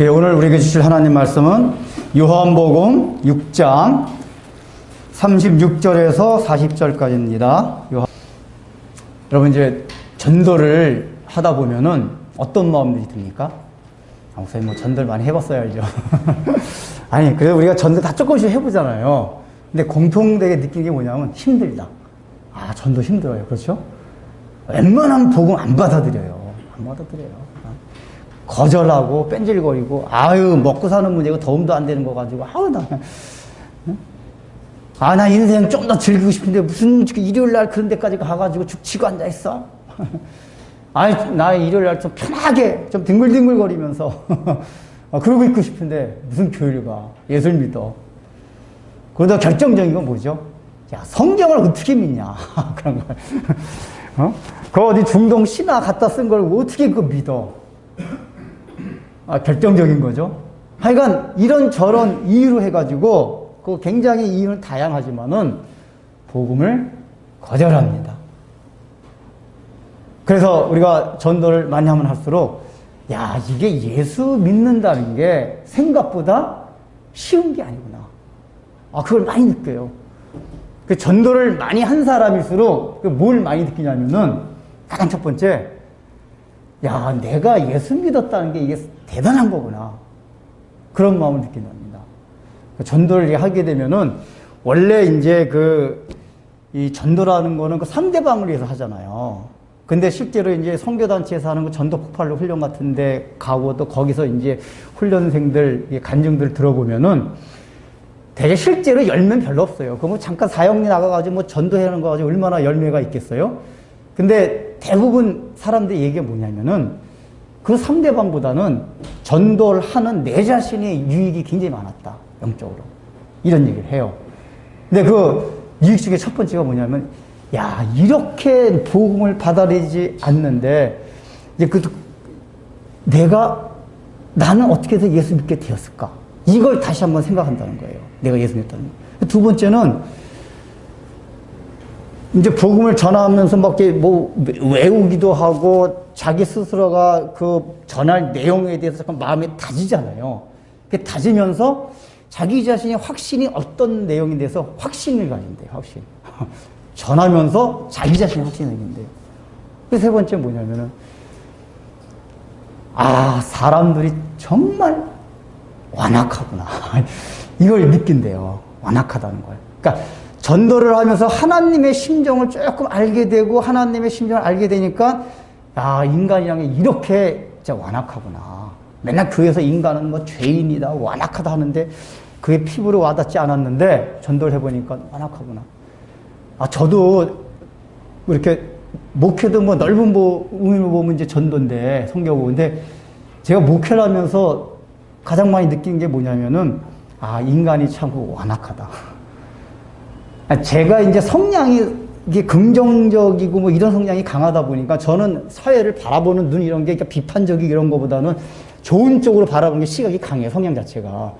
예, 오늘 우리에게 주실 하나님 말씀은 요한복음 6장 36절에서 40절까지입니다. 여러분 이제 전도를 하다 보면은 어떤 마음들이 듭니까? 목사님 뭐 전도를 많이 해봤어야 알죠. 아니 그래도 우리가 전도 다 조금씩 해보잖아요. 근데 공통되게 느낀 게 뭐냐면 힘들다. 아 전도 힘들어요. 그렇죠? 웬만하면 복음 안 받아들여요. 안 받아들여요. 거절하고 뺀질거리고 아유 먹고 사는 문제고 도움도 안 되는 거 가지고 나 인생 좀 더 즐기고 싶은데 무슨 일요일 날 그런 데까지 가가지고 죽치고 앉아 있어. 아니 나 일요일 날 좀 편하게 좀 뒹굴뒹굴거리면서 그러고 있고 싶은데 무슨 교회를 가. 예수를 믿어. 그러다 결정적인 건 뭐죠? 야 성경을 어떻게 믿냐. 그런 걸. 그 어디 중동 신화 갖다 쓴 걸 어떻게 그거 믿어. 결정적인 거죠. 하여간 이런저런 이유로 해가지고 그 굉장히 이유는 다양하지만은 복음을 거절합니다. 그래서 우리가 전도를 많이 하면 할수록 야 이게 예수 믿는다는 게 생각보다 쉬운 게 아니구나. 그걸 많이 느껴요. 그 전도를 많이 한 사람일수록 뭘 많이 느끼냐면은 가장 첫 번째 야 내가 예수 믿었다는 게 이게 대단한 거구나. 그런 마음을 느낀답니다. 전도를 하게 되면은, 원래 이제 이 전도라는 거는 상대방을 위해서 하잖아요. 근데 실제로 이제 선교단체에서 하는 전도 폭발로 훈련 같은데 가고 또 거기서 이제 훈련생들, 간증들 들어보면은 되게 실제로 열매는 별로 없어요. 뭐 잠깐 사역리 나가가지고 뭐 전도하는 거 가지고 얼마나 열매가 있겠어요? 근데 대부분 사람들의 얘기가 뭐냐면은 그 상대방보다는 전도를 하는 내 자신의 유익이 굉장히 많았다. 영적으로. 이런 얘기를 해요. 근데 그 유익 중에 첫 번째가 뭐냐면, 야, 이렇게 복음을 받아들이지 않는데, 이제 나는 어떻게 해서 예수 믿게 되었을까? 이걸 다시 한번 생각한다는 거예요. 내가 예수 믿었다는 거. 두 번째는, 이제 복음을 전하면서 뭐 외우기도 하고 자기 스스로가 전할 내용에 대해서 잠깐 마음에 다지잖아요. 다지면서 자기 자신의 확신이 어떤 내용에 대해서 확신을 가진대요. 확신. 전하면서 자기 자신의 확신을 가진대요. 세 번째 뭐냐면은 사람들이 정말 완악하구나. 이걸 느낀대요. 완악하다는 걸. 그러니까 전도를 하면서 하나님의 심정을 조금 알게 되고 하나님의 심정을 알게 되니까 인간이란 게 이렇게 진짜 완악하구나. 맨날 교회에서 인간은 뭐 죄인이다 완악하다 하는데 그게 피부로 와닿지 않았는데 전도를 해보니까 완악하구나. 저도 이렇게 목회도 뭐 넓은 의미로 보면 이제 전도인데 성경고 근데 제가 목회를 하면서 가장 많이 느낀 게 뭐냐면은 인간이 참 완악하다. 제가 이제 성향이 이게 긍정적이고 뭐 이런 성향이 강하다 보니까 저는 사회를 바라보는 눈 이런 게 비판적이고 이런 거보다는 좋은 쪽으로 바라보는 게 시각이 강해요. 성향 자체가.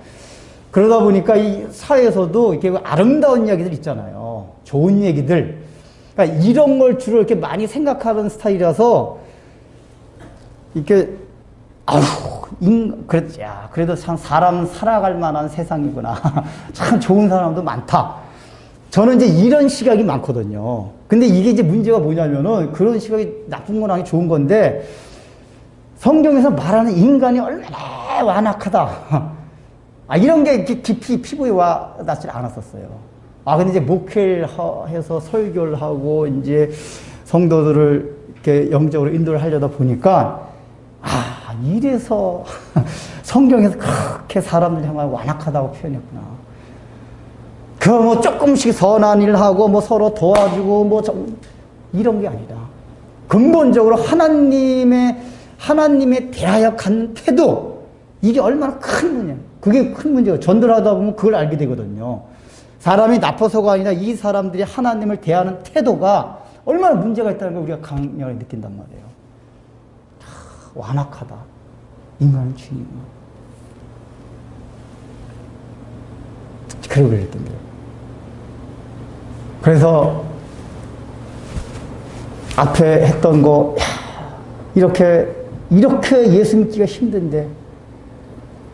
그러다 보니까 이 사회에서도 이렇게 아름다운 이야기들 있잖아요. 좋은 얘기들. 그러니까 이런 걸 주로 이렇게 많이 생각하는 스타일이라서 이렇게 그래도 참 사람 살아갈 만한 세상이구나. 참 좋은 사람도 많다. 저는 이제 이런 시각이 많거든요. 근데 이게 이제 문제가 뭐냐면은 그런 시각이 나쁜 건 아니고 좋은 건데 성경에서 말하는 인간이 얼마나 완악하다. 이런 게 깊이 피부에 와닿지 않았었어요. 근데 이제 목회를 해서 설교를 하고 이제 성도들을 이렇게 영적으로 인도를 하려다 보니까 이래서 성경에서 그렇게 사람들 향하여 완악하다고 표현했구나. 뭐 조금씩 선한 일 하고 뭐 서로 도와주고 뭐 이런 게 아니라 근본적으로 하나님에 대하여 갖는 태도 이게 얼마나 큰 문제야. 그게 큰 문제예요. 전도를 하다 보면 그걸 알게 되거든요. 사람이 나빠서가 아니라 이 사람들이 하나님을 대하는 태도가 얼마나 문제가 있다는 걸 우리가 강렬히 느낀단 말이에요. 완악하다. 인간은 주인이구나. 그러고 그랬던 거예요. 그래서 앞에 했던 거 이렇게 예수 믿기가 힘든데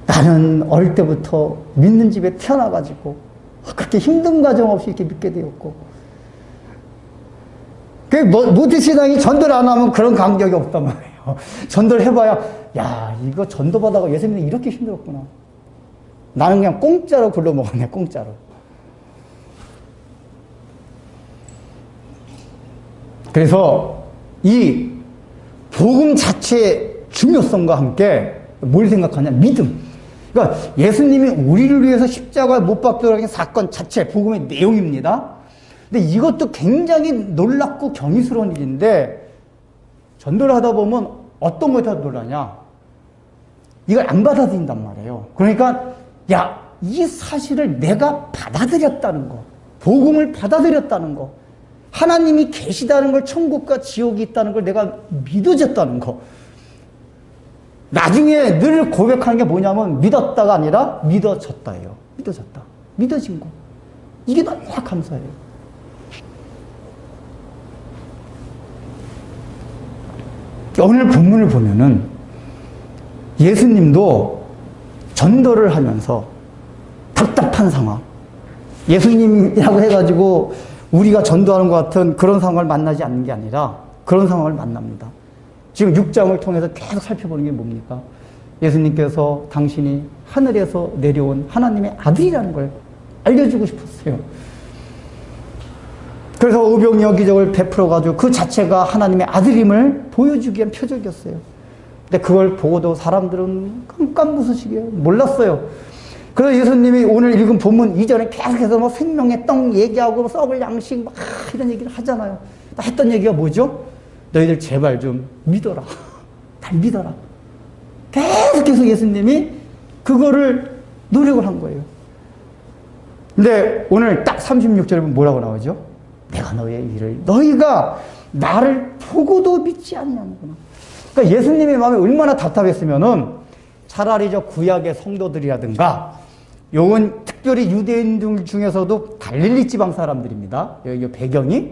나는 어릴 때부터 믿는 집에 태어나가지고 그렇게 힘든 과정 없이 이렇게 믿게 되었고, 모태신앙이 전도를 안 하면 그런 감격이 없단 말이에요. 전도를 해봐야, 야, 이거 전도받아가 예수 믿는 게 이렇게 힘들었구나. 나는 그냥 공짜로 굴러먹었네, 공짜로. 그래서 이 복음 자체의 중요성과 함께 뭘 생각하냐? 믿음. 그러니까 예수님이 우리를 위해서 십자가에 못 박도록 한 사건 자체, 복음의 내용입니다. 근데 이것도 굉장히 놀랍고 경이스러운 일인데, 전도를 하다 보면 어떤 거에 더 놀라냐? 이걸 안 받아들인단 말이에요. 그러니까, 야, 이 사실을 내가 받아들였다는 거, 복음을 받아들였다는 거, 하나님이 계시다는 걸, 천국과 지옥이 있다는 걸 내가 믿어졌다는 거. 나중에 늘 고백하는 게 뭐냐면 믿었다가 아니라 믿어졌다예요. 믿어졌다. 믿어진 거. 이게 너무나 감사해요. 오늘 본문을 보면은 예수님도 전도를 하면서 답답한 상황, 예수님이라고 해가지고 우리가 전도하는 것 같은 그런 상황을 만나지 않는 게 아니라 그런 상황을 만납니다. 지금 6장을 통해서 계속 살펴보는 게 뭡니까? 예수님께서 당신이 하늘에서 내려온 하나님의 아들이라는 걸 알려주고 싶었어요. 그래서 오병이어 기적을 베풀어가지고 그 자체가 하나님의 아들임을 보여주기 위한 표적이었어요. 근데 그걸 보고도 사람들은 깜깜무소식이에요. 몰랐어요. 그래서 예수님이 오늘 읽은 본문 이전에 계속해서 뭐 생명의 떡 얘기하고 썩을 양식 막 이런 얘기를 하잖아요. 했던 얘기가 뭐죠? 너희들 제발 좀 믿어라. 날 믿어라. 계속해서 예수님이 그거를 노력을 한 거예요. 근데 오늘 딱 36절에 보면 뭐라고 나오죠? 내가 너의 일을, 너희가 나를 보고도 믿지 아니하는구나. 그러니까 예수님의 마음이 얼마나 답답했으면은 차라리 저 구약의 성도들이라든가, 요건 특별히 유대인들 중에서도 갈릴리 지방 사람들입니다. 여기 배경이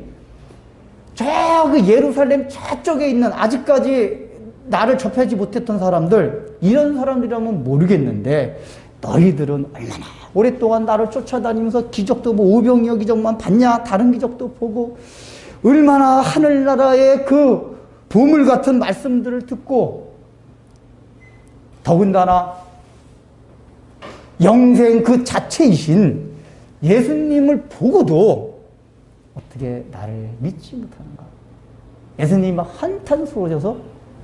저그 예루살렘 저쪽에 있는 아직까지 나를 접하지 못했던 사람들, 이런 사람들이라면 모르겠는데, 너희들은 얼마나 오랫동안 나를 쫓아다니면서 기적도 뭐 오병이어 기적만 봤냐? 다른 기적도 보고 얼마나 하늘나라의 그 보물 같은 말씀들을 듣고, 더군다나 영생 그 자체이신 예수님을 보고도 어떻게 나를 믿지 못하는가? 예수님이 막 한탄스러워져서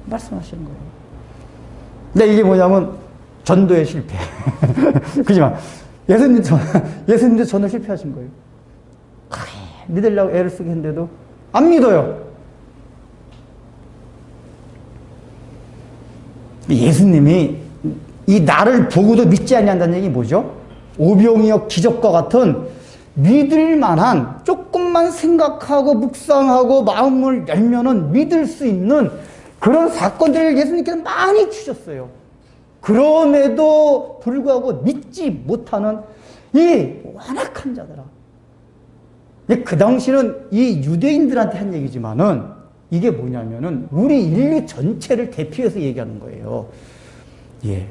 말씀하시는 거예요. 근데 이게 뭐냐면 전도의 실패. 그지만 예수님도 전도 실패하신 거예요. 믿으려고 애를 쓰게 했는데도 안 믿어요. 예수님이 이 나를 보고도 믿지 아니한다는 얘기 뭐죠? 오병이어 기적과 같은 믿을 만한, 조금만 생각하고 묵상하고 마음을 열면은 믿을 수 있는 그런 사건들을 예수님께서 많이 주셨어요. 그럼에도 불구하고 믿지 못하는 이 완악한 자들아. 그 당시는 이 유대인들한테 한 얘기지만은 이게 뭐냐면은 우리 인류 전체를 대표해서 얘기하는 거예요. 예.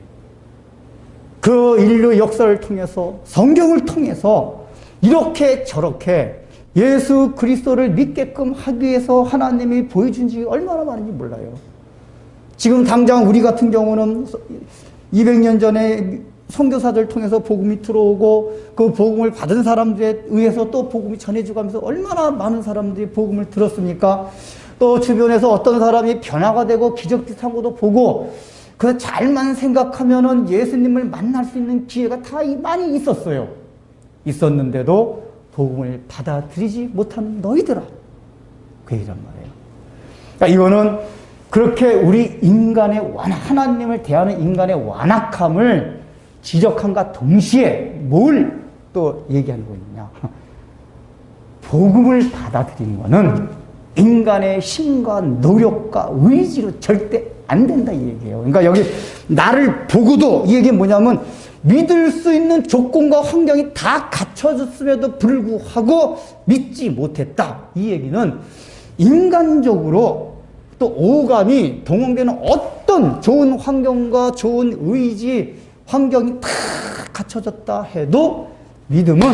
그 인류 역사를 통해서, 성경을 통해서 이렇게 저렇게 예수 그리스도를 믿게끔 하기 위해서 하나님이 보여준 지 얼마나 많은지 몰라요. 지금 당장 우리 같은 경우는 200년 전에 선교사들 통해서 복음이 들어오고 그 복음을 받은 사람들에 의해서 또 복음이 전해지고 하면서 얼마나 많은 사람들이 복음을 들었습니까? 또 주변에서 어떤 사람이 변화가 되고 기적비슷한 것도 보고, 그 잘만 생각하면은 예수님을 만날 수 있는 기회가 다 많이 있었어요. 있었는데도 복음을 받아들이지 못하는 너희들아. 그 얘기란 말이에요. 그러니까 이거는 그렇게 우리 인간의 하나님을 대하는 인간의 완악함을 지적함과 동시에 뭘 또 얘기하는 거냐. 복음을 받아들이는 것은 인간의 힘과 노력과 의지로 절대 안 된다 이 얘기예요. 그러니까 여기 나를 보고도, 이 얘기는 뭐냐면 믿을 수 있는 조건과 환경이 다 갖춰졌음에도 불구하고 믿지 못했다. 이 얘기는 인간적으로 또 오감이 동원되는 어떤 좋은 환경과 좋은 의지, 환경이 다 갖춰졌다 해도 믿음은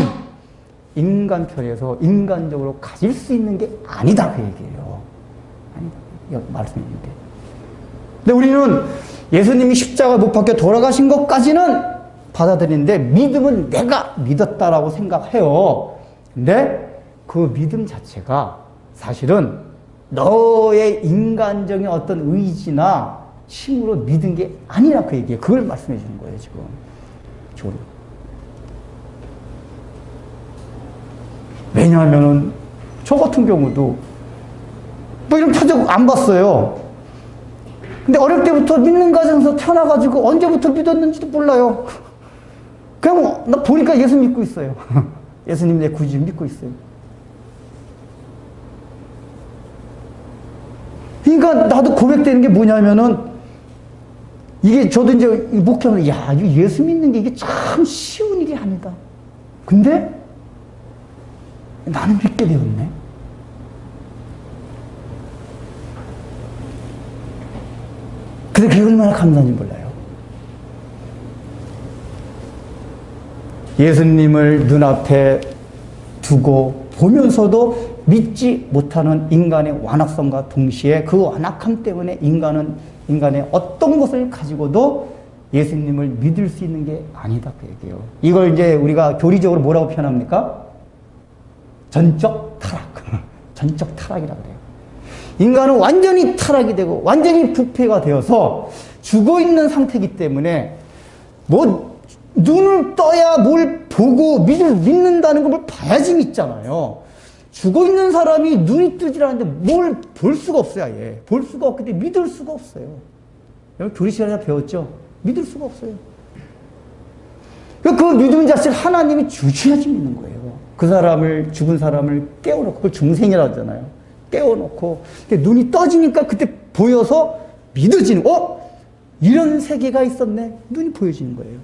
인간 편에서 인간적으로 가질 수 있는 게 아니다 그 얘기예요. 아니다. 말씀인데. 근데 우리는 예수님이 십자가 못 박혀 돌아가신 것까지는 받아들이는데 믿음은 내가 믿었다라고 생각해요. 근데 그 믿음 자체가 사실은 너의 인간적인 어떤 의지나 힘으로 믿은 게 아니라 그 얘기예요. 그걸 말씀해 주는 거예요, 지금. 조리. 왜냐하면은 저 같은 경우도 뭐 이런 표적 안 봤어요. 근데 어릴 때부터 믿는 가정에서 태어나가지고 언제부터 믿었는지도 몰라요. 그냥 나 보니까 예수 믿고 있어요. 예수님 내 구주 믿고 있어요. 그러니까 나도 고백되는 게 뭐냐면은 이게 저도 이제 목회하면 야, 예수 믿는 게 이게 참 쉬운 일이 아니다. 근데 나는 믿게 되었네. 근데 그게 얼마나 감사한지 몰라요. 예수님을 눈앞에 두고 보면서도 믿지 못하는 인간의 완악성과 동시에 그 완악함 때문에 인간의 어떤 것을 가지고도 예수님을 믿을 수 있는 게 아니다 그 얘기예요. 이걸 이제 우리가 교리적으로 뭐라고 표현합니까? 전적 타락. 전적 타락이라고 그래요. 인간은 완전히 타락이 되고 완전히 부패가 되어서 죽어있는 상태이기 때문에 뭐 눈을 떠야 뭘 보고 믿는다는 걸 뭘 봐야지 믿잖아요. 죽어있는 사람이 눈이 뜨질 않는데 뭘 볼 수가 없어요. 아예. 볼 수가 없기 때문에 믿을 수가 없어요. 여러분 교리 시간에 배웠죠? 믿을 수가 없어요. 그 믿음 자체를 하나님이 주셔야지 믿는 거예요. 그 사람을, 죽은 사람을 깨워놓고, 그걸 중생이라고 하잖아요. 깨워놓고, 눈이 떠지니까 그때 보여서 믿어지는, 이런 세계가 있었네. 눈이 보여지는 거예요.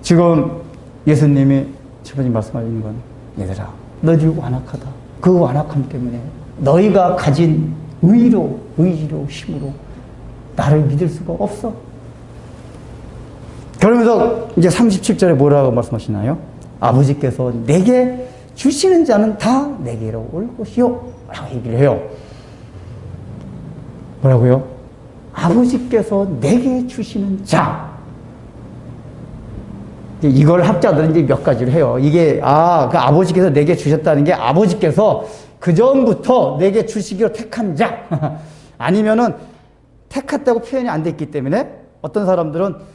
지금 예수님이 첫 번째 말씀하시는 건, 얘들아, 너희들 완악하다. 그 완악함 때문에 너희가 가진 의지로, 힘으로 나를 믿을 수가 없어. 그러면서 이제 37절에 뭐라고 말씀하시나요? 아버지께서 내게 주시는 자는 다 내게로 올 것이요 라고 얘기를 해요. 뭐라고요? 아버지께서 내게 주시는 자. 이걸 학자들은 이제 몇 가지를 해요. 이게, 그 아버지께서 내게 주셨다는 게 아버지께서 그 전부터 내게 주시기로 택한 자. 아니면은 택했다고 표현이 안 됐기 때문에 어떤 사람들은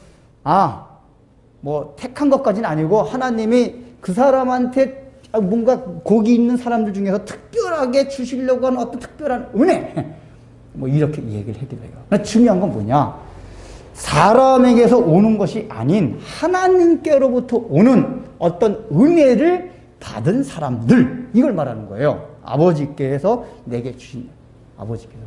뭐 택한 것까지는 아니고 하나님이 그 사람한테 뭔가 거기 있는 사람들 중에서 특별하게 주시려고 하는 어떤 특별한 은혜. 뭐 이렇게 얘기를 하기도 해요. 중요한 건 뭐냐? 사람에게서 오는 것이 아닌 하나님께로부터 오는 어떤 은혜를 받은 사람들, 이걸 말하는 거예요. 아버지께서 내게 주신 아버지께서.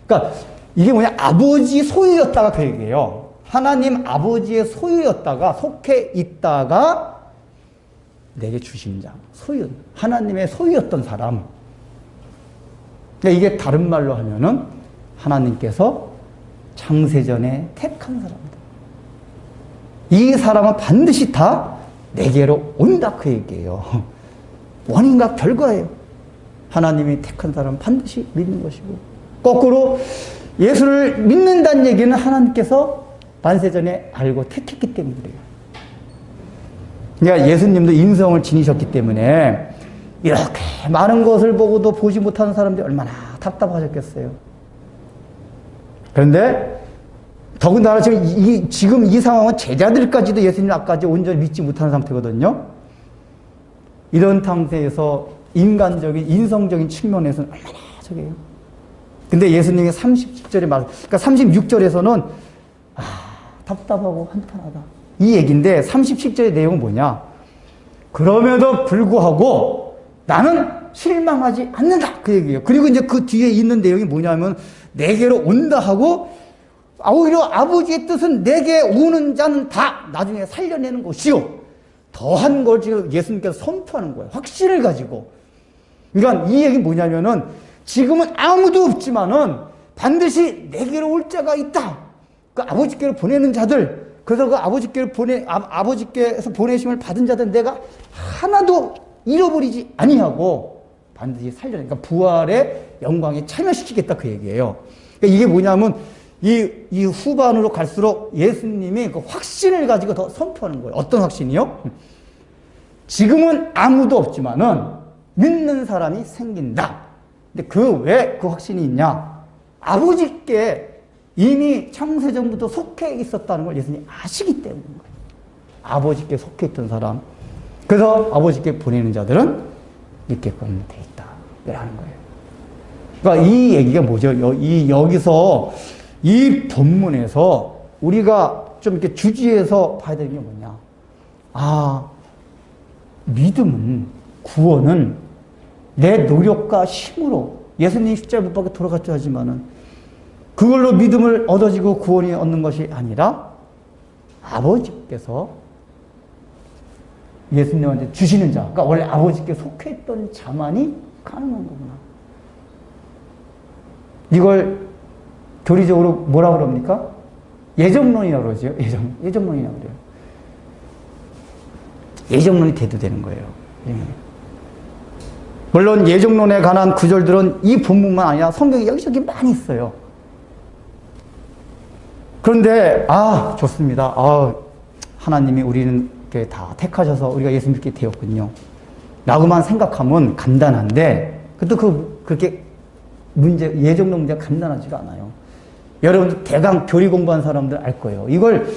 그러니까 이게 뭐냐? 아버지 소유였다가 그 얘기예요. 하나님 아버지의 소유였다가 속해 있다가 내게 주신 자, 소유, 하나님의 소유였던 사람. 그러니까 이게 다른 말로 하면은 하나님께서 창세전에 택한 사람이다. 이 사람은 반드시 다 내게로 온다 그 얘기예요. 원인과 결과예요. 하나님이 택한 사람은 반드시 믿는 것이고, 거꾸로 예수를 믿는다는 얘기는 하나님께서 반세전에 알고 택했기 때문에 그래요. 그러니까 예수님도 인성을 지니셨기 때문에 이렇게 많은 것을 보고도 보지 못하는 사람들이 얼마나 답답하셨겠어요. 그런데 더군다나 지금 이 상황은 제자들까지도 예수님 앞까지 온전히 믿지 못하는 상태거든요. 이런 상태에서 인간적인, 인성적인 측면에서는 얼마나 저게요. 근데 예수님이 37절에 그러니까 36절에서는 답답하고 한탄하다. 이 얘기인데 37절의 내용은 뭐냐? 그럼에도 불구하고 나는 실망하지 않는다. 그 얘기예요. 그리고 이제 그 뒤에 있는 내용이 뭐냐면 내게로 온다 하고 오히려 아버지의 뜻은 내게 오는 자는 다 나중에 살려내는 것이요. 더한 걸 지금 예수님께서 선포하는 거예요. 확신을 가지고. 그러니까 이 얘기 뭐냐면은 지금은 아무도 없지만은 반드시 내게로 올 자가 있다. 그 아버지께로 보내는 자들, 그래서 그 아버지께서 보내심을 받은 자들 내가 하나도 잃어버리지 아니하고 반드시 살려내. 그러니까 부활의 영광에 참여시키겠다 그 얘기예요. 그러니까 이게 뭐냐면 이 후반으로 갈수록 예수님이 그 확신을 가지고 더 선포하는 거예요. 어떤 확신이요? 지금은 아무도 없지만은 믿는 사람이 생긴다. 근데 왜 그 확신이 있냐? 아버지께 이미 창세전부터 속해 있었다는 걸 예수님이 아시기 때문인 거예요. 아버지께 속해 있던 사람. 그래서 아버지께 보내는 자들은 믿게끔 돼 있다. 라는 거예요. 그러니까 이 얘기가 뭐죠? 여기서 이 본문에서 우리가 좀 이렇게 주지해서 봐야 되는 게 뭐냐. 믿음은, 구원은 내 노력과 힘으로 예수님 십자가에 못 박혀 돌아갔죠 하지만은 그걸로 믿음을 얻어지고 구원이 얻는 것이 아니라 아버지께서 예수님한테 주시는 자, 그러니까 원래 아버지께 속해 있던 자만이 가능한 거구나. 이걸 교리적으로 뭐라 그럽니까? 예정론이라고 그러죠. 예정론이라고 그래요. 예정론이 돼도 되는 거예요. 예. 물론 예정론에 관한 구절들은 이 본문만 아니라 성경에 여기저기 많이 있어요. 그런데 좋습니다. 하나님이 우리는 이렇게 다 택하셔서 우리가 예수 믿게 되었군요. 라고만 생각하면 간단한데 그것도 그렇게 예정론 문제가 간단하지가 않아요. 여러분들 대강 교리 공부한 사람들 알 거예요. 이걸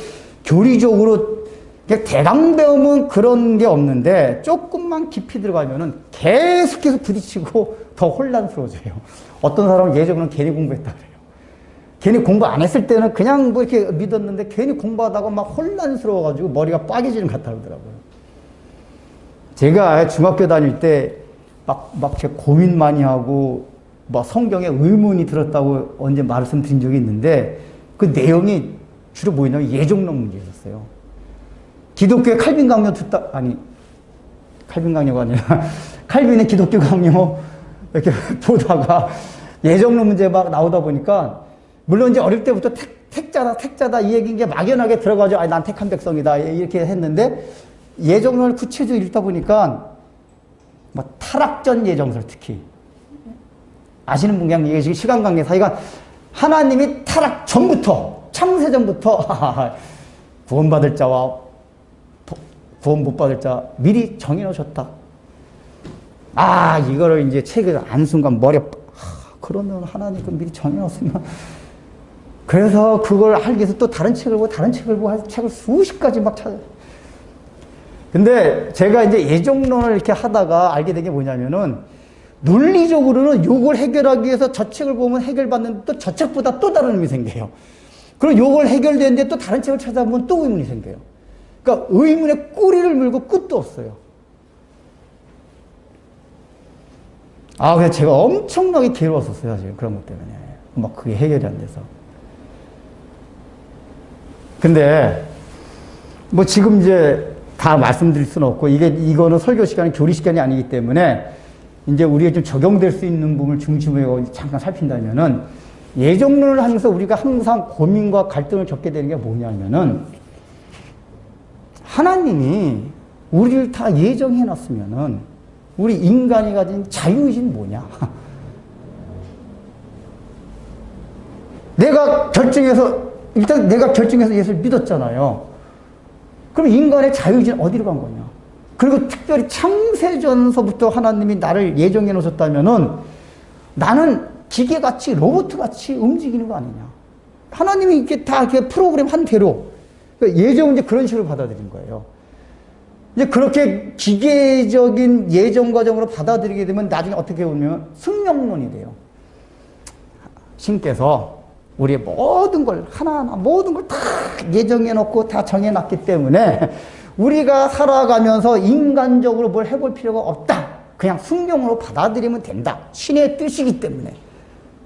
교리적으로 대강 배우면 그런 게 없는데 조금만 깊이 들어가면은 계속해서 부딪히고 더 혼란스러워져요. 어떤 사람은 예정론 괜히 공부했다 그래요. 괜히 공부 안 했을 때는 그냥 뭐 이렇게 믿었는데 괜히 공부하다가 막 혼란스러워가지고 머리가 빠개지는 것 같다 그러더라고요. 제가 중학교 다닐 때 막 제가 고민 많이 하고 막 성경에 의문이 들었다고 언제 말씀드린 적이 있는데 그 내용이 주로 뭐였냐면 예정론 문제였어요. 기독교의 칼빈 강요 칼빈 강요가 아니라 칼빈의 기독교 강요 이렇게 보다가 예정론 문제 막 나오다 보니까 물론 이제 어릴 때부터 택자다 이 얘기 이제 막연하게 들어가지고 난 택한 백성이다 이렇게 했는데 예정론을 구체적으로 읽다 보니까 뭐 타락전 예정설 특히 아시는 분 그냥 얘기하시기 시간 관계 사이가 하나님이 타락 전부터 창세전부터 구원받을 자와 구원 못 받을 자 미리 정해놓으셨다. 이거를 이제 책을 안 순간 그러면 하나님 그 미리 정해놓았으면 그래서 그걸 알기 위해서 또 다른 책을 보고 책을 수십 가지 막 찾아요. 근데 제가 이제 예정론을 이렇게 하다가 알게 된 게 뭐냐면은 논리적으로는 요걸 해결하기 위해서 저 책을 보면 해결받는데 또 저 책보다 또 다른 의미 생겨요. 그리고 요걸 해결되는데 또 다른 책을 찾아보면 또 의문이 생겨요. 그러니까 의문의 꼬리를 물고 끝도 없어요. 그래서 제가 엄청나게 괴로웠었어요, 지금 그런 것 때문에. 막 그게 해결이 안 돼서. 근데, 뭐 지금 이제 다 말씀드릴 수는 없고, 이거는 설교 시간이 교리 시간이 아니기 때문에, 이제 우리가 좀 적용될 수 있는 부분을 중심으로 잠깐 살핀다면은, 예정론을 하면서 우리가 항상 고민과 갈등을 겪게 되는 게 뭐냐면은, 하나님이 우리를 다 예정해 놨으면은, 우리 인간이 가진 자유의지는 뭐냐? 일단 내가 결정해서 예수를 믿었잖아요. 그럼 인간의 자유의지는 어디로 간 거냐? 그리고 특별히 창세전서부터 하나님이 나를 예정해 놓으셨다면은 나는 기계같이 로봇같이 움직이는 거 아니냐? 하나님이 이렇게 다 이렇게 프로그램 한 대로 예정은 이제 그런 식으로 받아들인 거예요. 이제 그렇게 기계적인 예정 과정으로 받아들이게 되면 나중에 어떻게 보면 숙명론이 돼요. 신께서 우리의 모든 걸 하나하나 모든 걸 다 예정해 놓고 다 정해 놨기 때문에 우리가 살아가면서 인간적으로 뭘 해볼 필요가 없다. 그냥 숙명으로 받아들이면 된다. 신의 뜻이기 때문에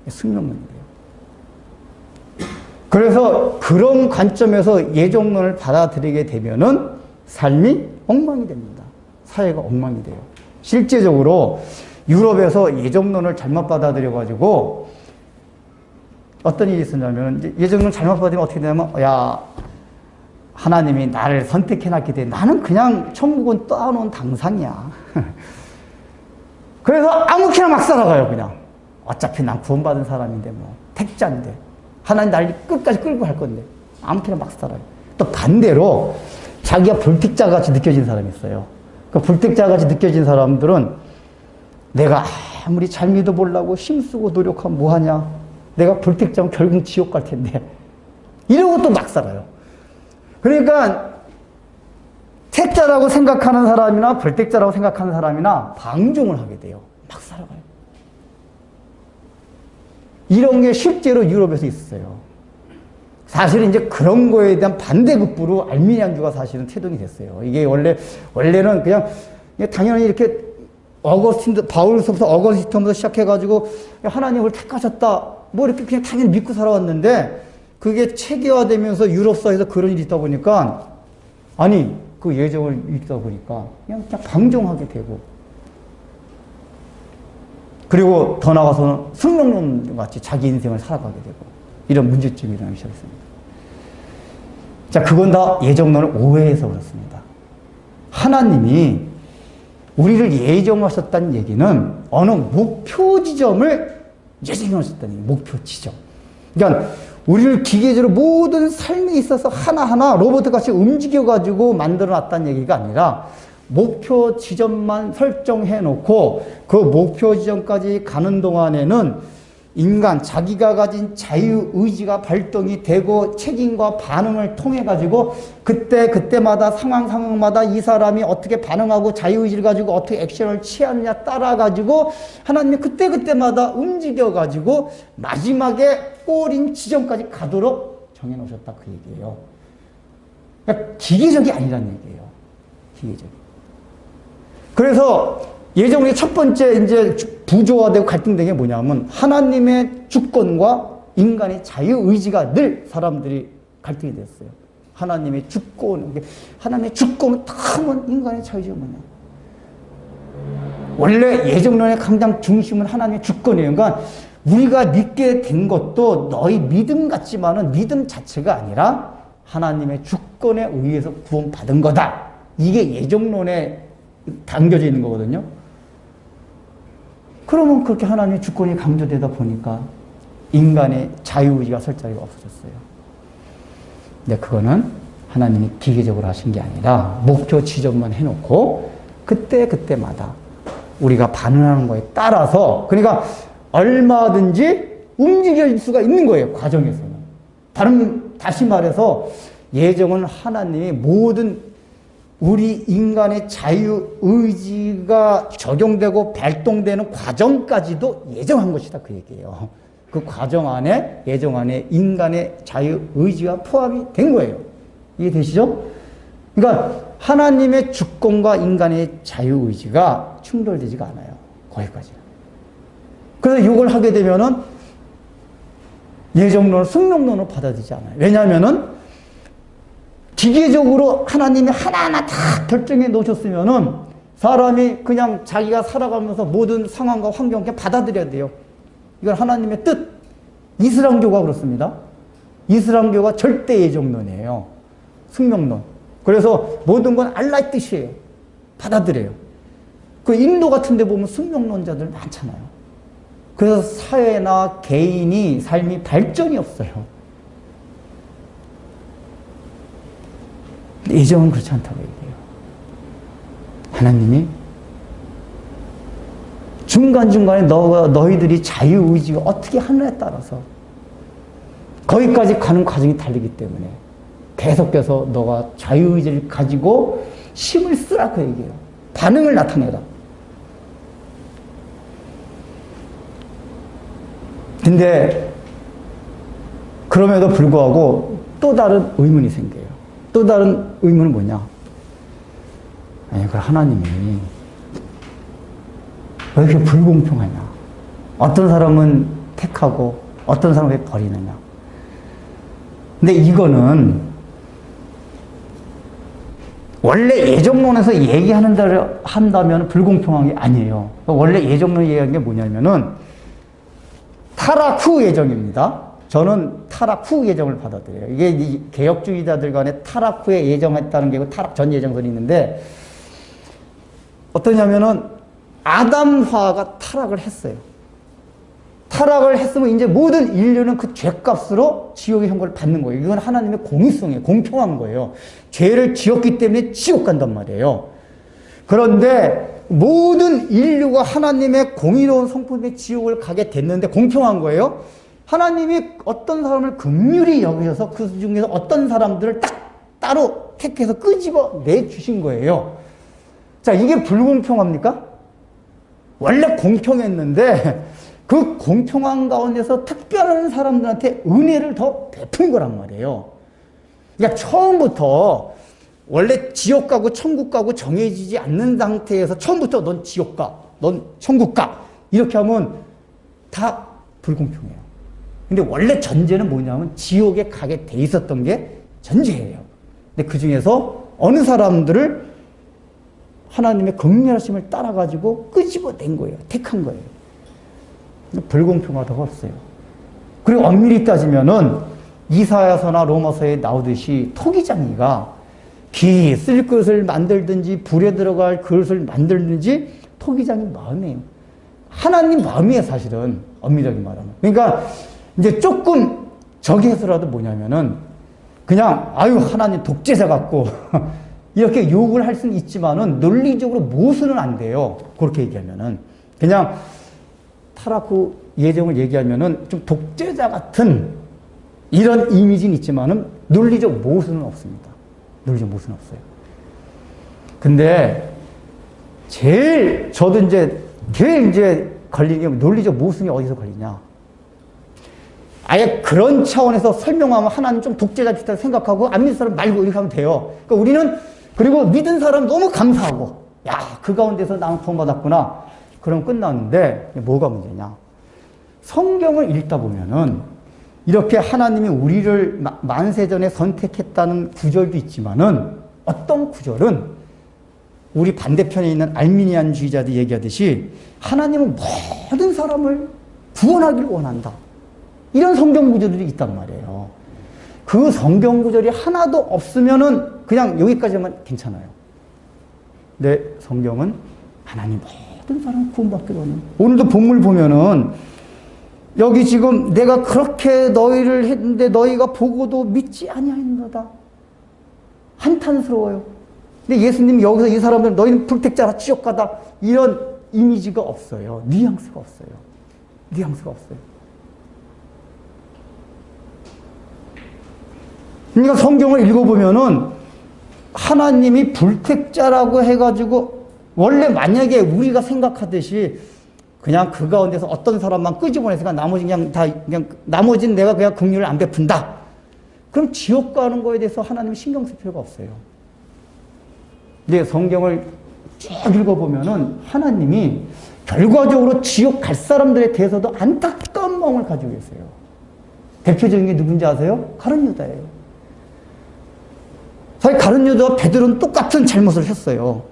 숙명론이 돼요. 그래서 그런 관점에서 예정론을 받아들이게 되면은 삶이 엉망이 됩니다. 사회가 엉망이 돼요. 실제적으로 유럽에서 예정론을 잘못 받아들여가지고 어떤 일이 있었냐면, 이제 예정론 잘못 받으면 어떻게 되냐면, 야, 하나님이 나를 선택해놨기 때문에 나는 그냥 천국은 떠놓은 당상이야. 그래서 아무렇게나 막 살아가요, 그냥. 어차피 난 구원받은 사람인데, 뭐, 택자인데. 하나님 날 끝까지 끌고 갈 건데. 아무렇게나 막 살아요. 또 반대로 자기가 불택자 같이 느껴진 사람이 있어요. 그 불택자 같이 느껴진 사람들은 내가 아무리 잘 믿어보려고 힘쓰고 노력하면 뭐하냐. 내가 불택자면 결국 지옥 갈 텐데. 이러고 또 막 살아요. 그러니까 택자라고 생각하는 사람이나 불택자라고 생각하는 사람이나 방종을 하게 돼요. 막 살아가요. 이런 게 실제로 유럽에서 있어요. 사실은 이제 그런 거에 대한 반대급부로 알미니안교가 사실은 태동이 됐어요. 이게 원래는 그냥 당연히 이렇게 바울서부터 어거스틴부터 시작해가지고 하나님을 택하셨다. 뭐 이렇게 그냥 당연히 믿고 살아왔는데 그게 체계화되면서 유럽사회에서 그런 일이 있다 보니까 아니 그 예정을 읽다 보니까 그냥 방종하게 되고 그리고 더 나아가서는 숙명론 같이 자기 인생을 살아가게 되고 이런 문제점이 일어나기 시작했습니다. 자, 그건 다 예정론을 오해해서 그렇습니다. 하나님이 우리를 예정하셨다는 얘기는 어느 목표 지점을 예정하셨다는 얘기예요. 목표 지점. 그러니까 우리를 기계적으로 모든 삶에 있어서 하나하나 로봇같이 움직여가지고 만들어놨다는 얘기가 아니라 목표 지점만 설정해 놓고 그 목표 지점까지 가는 동안에는 인간, 자기가 가진 자유의지가 발동이 되고 책임과 반응을 통해가지고 그때마다 상황마다 이 사람이 어떻게 반응하고 자유의지를 가지고 어떻게 액션을 취하느냐 따라가지고 하나님이 그때마다 움직여가지고 마지막에 골인 지점까지 가도록 정해놓으셨다 그 얘기예요. 그러니까 기계적이 아니라는 얘기예요. 기계적. 그래서 예정의 첫 번째 이제 부조화되고 갈등된 게 뭐냐면 하나님의 주권과 인간의 자유의지가 늘 사람들이 갈등이 됐어요. 하나님의 주권은 다음은 인간의 자유의지가 뭐냐. 원래 예정론의 가장 중심은 하나님의 주권이에요. 그러니까 우리가 믿게 된 것도 너희 믿음 같지만은 믿음 자체가 아니라 하나님의 주권에 의해서 구원받은 거다. 이게 예정론에 담겨져 있는 거거든요. 그러면 그렇게 하나님의 주권이 강조되다 보니까 인간의 자유의지가 설 자리가 없어졌어요. 근데 그거는 하나님이 기계적으로 하신 게 아니라 목표 지점만 해놓고 그때마다 우리가 반응하는 거에 따라서 그러니까 얼마든지 움직일 수가 있는 거예요. 과정에서는. 다시 말해서 예정은 하나님이 모든 우리 인간의 자유의지가 적용되고 발동되는 과정까지도 예정한 것이다 그 얘기예요. 그 과정 안에 예정 안에 인간의 자유의지가 포함이 된 거예요. 이해되시죠? 그러니까 하나님의 주권과 인간의 자유의지가 충돌되지가 않아요. 거기까지는. 그래서 이걸 하게 되면은 예정론을 숙명론으로 받아들이지 않아요. 왜냐하면은 기계적으로 하나님이 하나하나 다 결정해 놓으셨으면은 사람이 그냥 자기가 살아가면서 모든 상황과 환경을 받아들여야 돼요. 이건 하나님의 뜻. 이슬람교가 그렇습니다. 이슬람교가 절대 예정론이에요. 숙명론. 그래서 모든 건 알라의 뜻이에요. 받아들여요. 그 인도 같은 데 보면 숙명론자들 많잖아요. 그래서 사회나 개인이 삶이 발전이 없어요. 예정은 그렇지 않다고 얘기해요. 하나님이 중간중간에 너희들이 자유의지가 어떻게 하느냐에 따라서 거기까지 가는 과정이 다르기 때문에 계속해서 너가 자유의지를 가지고 힘을 쓰라고 얘기해요. 반응을 나타내라. 근데 그럼에도 불구하고 또 다른 의문이 생겨요. 또 다른 의문은 뭐냐? 아니, 그 하나님이 왜 이렇게 불공평하냐? 어떤 사람은 택하고 어떤 사람은 왜 버리느냐? 근데 이거는 원래 예정론에서 얘기하는 대로 한다면 불공평한 게 아니에요. 원래 예정론 얘기하는 게 뭐냐면은 타락 후 예정입니다. 저는 타락 후 예정을 받아들여요. 이게 이 개혁주의자들 간에 타락 후에 예정했다는 게 있고 타락 전 예정설이 있는데, 어떠냐면은 아담화가 타락을 했어요. 타락을 했으면 이제 모든 인류는 그 죄값으로 지옥의 형벌을 받는 거예요. 이건 하나님의 공의성이에요. 공평한 거예요. 죄를 지었기 때문에 지옥 간단 말이에요. 그런데 모든 인류가 하나님의 공의로운 성품의 지옥을 가게 됐는데 공평한 거예요. 하나님이 어떤 사람을 긍휼히 여기셔서 그 중에서 어떤 사람들을 딱 따로 택해서 끄집어 내주신 거예요. 자, 이게 불공평합니까? 원래 공평했는데 그 공평한 가운데서 특별한 사람들한테 은혜를 더 베푼 거란 말이에요. 그러니까 처음부터 원래 지옥 가고 천국 가고 정해지지 않는 상태에서 처음부터 넌 지옥 가, 넌 천국 가 이렇게 하면 다 불공평해요. 근데 원래 전제는 뭐냐면 지옥에 가게 돼 있었던 게 전제예요. 근데 그 중에서 어느 사람들을 하나님의 긍휼하심을 따라가지고 끄집어낸 거예요. 택한 거예요. 불공평하다고 없어요. 그리고 엄밀히 따지면은 이사야서나 로마서에 나오듯이 토기장이가 기 쓸 것을 만들든지 불에 들어갈 그릇을 만들든지 토기장이 마음이에요. 하나님 마음이에요, 사실은. 엄밀하게 말하면. 그러니까 이제 조금 저기에서라도 뭐냐면은 그냥 아유 하나님 독재자 같고 이렇게 욕을 할 수는 있지만은 논리적으로 모순은 안 돼요. 그렇게 얘기하면은 그냥 타락 후 예정을 얘기하면은 좀 독재자 같은 이런 이미지는 있지만은 논리적 모순은 없습니다. 논리적 모순은 없어요. 근데 저도 제일 걸리는 게 논리적 모순이 어디서 걸리냐? 아예 그런 차원에서 설명하면 하나님 좀 독재자 비슷하게 생각하고 안 믿는 사람 말고 이렇게 하면 돼요. 그러니까 우리는 그리고 믿은 사람 너무 감사하고 야, 그 가운데서 나는 구원받았구나. 그럼 끝났는데 뭐가 문제냐? 성경을 읽다 보면은 이렇게 하나님이 우리를 만세전에 선택했다는 구절도 있지만은 어떤 구절은 우리 반대편에 있는 알미니안주의자들이 얘기하듯이 하나님은 모든 사람을 구원하기를 원한다. 이런 성경 구절들이 있단 말이에요. 그 성경 구절이 하나도 없으면은 그냥 여기까지만 괜찮아요. 근데 성경은 하나님 모든 사람 구원받기로 하는. 오늘도 본문 보면은 여기 지금 내가 그렇게 너희를 했는데 너희가 보고도 믿지 아니하였도다. 한탄스러워요. 근데 예수님이 여기서 이 사람들 너희는 불택자라 지옥 가다 이런 이미지가 없어요. 뉘앙스가 없어요. 뉘앙스가 없어요. 그러니까 성경을 읽어보면은 하나님이 불택자라고 해가지고 원래 만약에 우리가 생각하듯이 그냥 그 가운데서 어떤 사람만 끄집어내서 나머지 그냥 나머지는 내가 그냥 긍휼을 안 베푼다. 그럼 지옥 가는 거에 대해서 하나님이 신경 쓸 필요가 없어요. 근데 성경을 쭉 읽어보면은 하나님이 결과적으로 지옥 갈 사람들에 대해서도 안타까운 마음을 가지고 계세요. 대표적인 게 누군지 아세요? 가룟 유다예요. 사실 가룟 유다와 베드로는 똑같은 잘못을 했어요.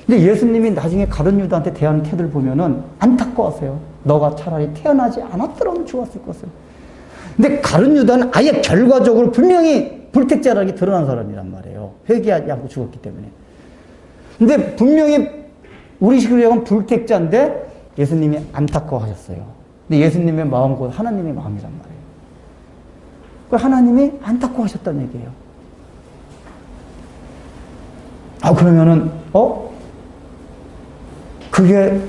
근데 예수님이 나중에 가룟 유다한테 대하는 태도를 보면은 안타까워하세요. 너가 차라리 태어나지 않았더라면 좋았을 것을. 근데 가룟 유다는 아예 결과적으로 분명히 불택자라는 게 드러난 사람이란 말이에요. 회개하지 않고 죽었기 때문에. 근데 분명히 우리 식으로 얘기하면 불택자인데 예수님이 안타까워하셨어요. 근데 예수님의 마음과 하나님의 마음이란 말이에요. 그 하나님이 안타까워하셨다는 얘기예요. 그러면은, 그게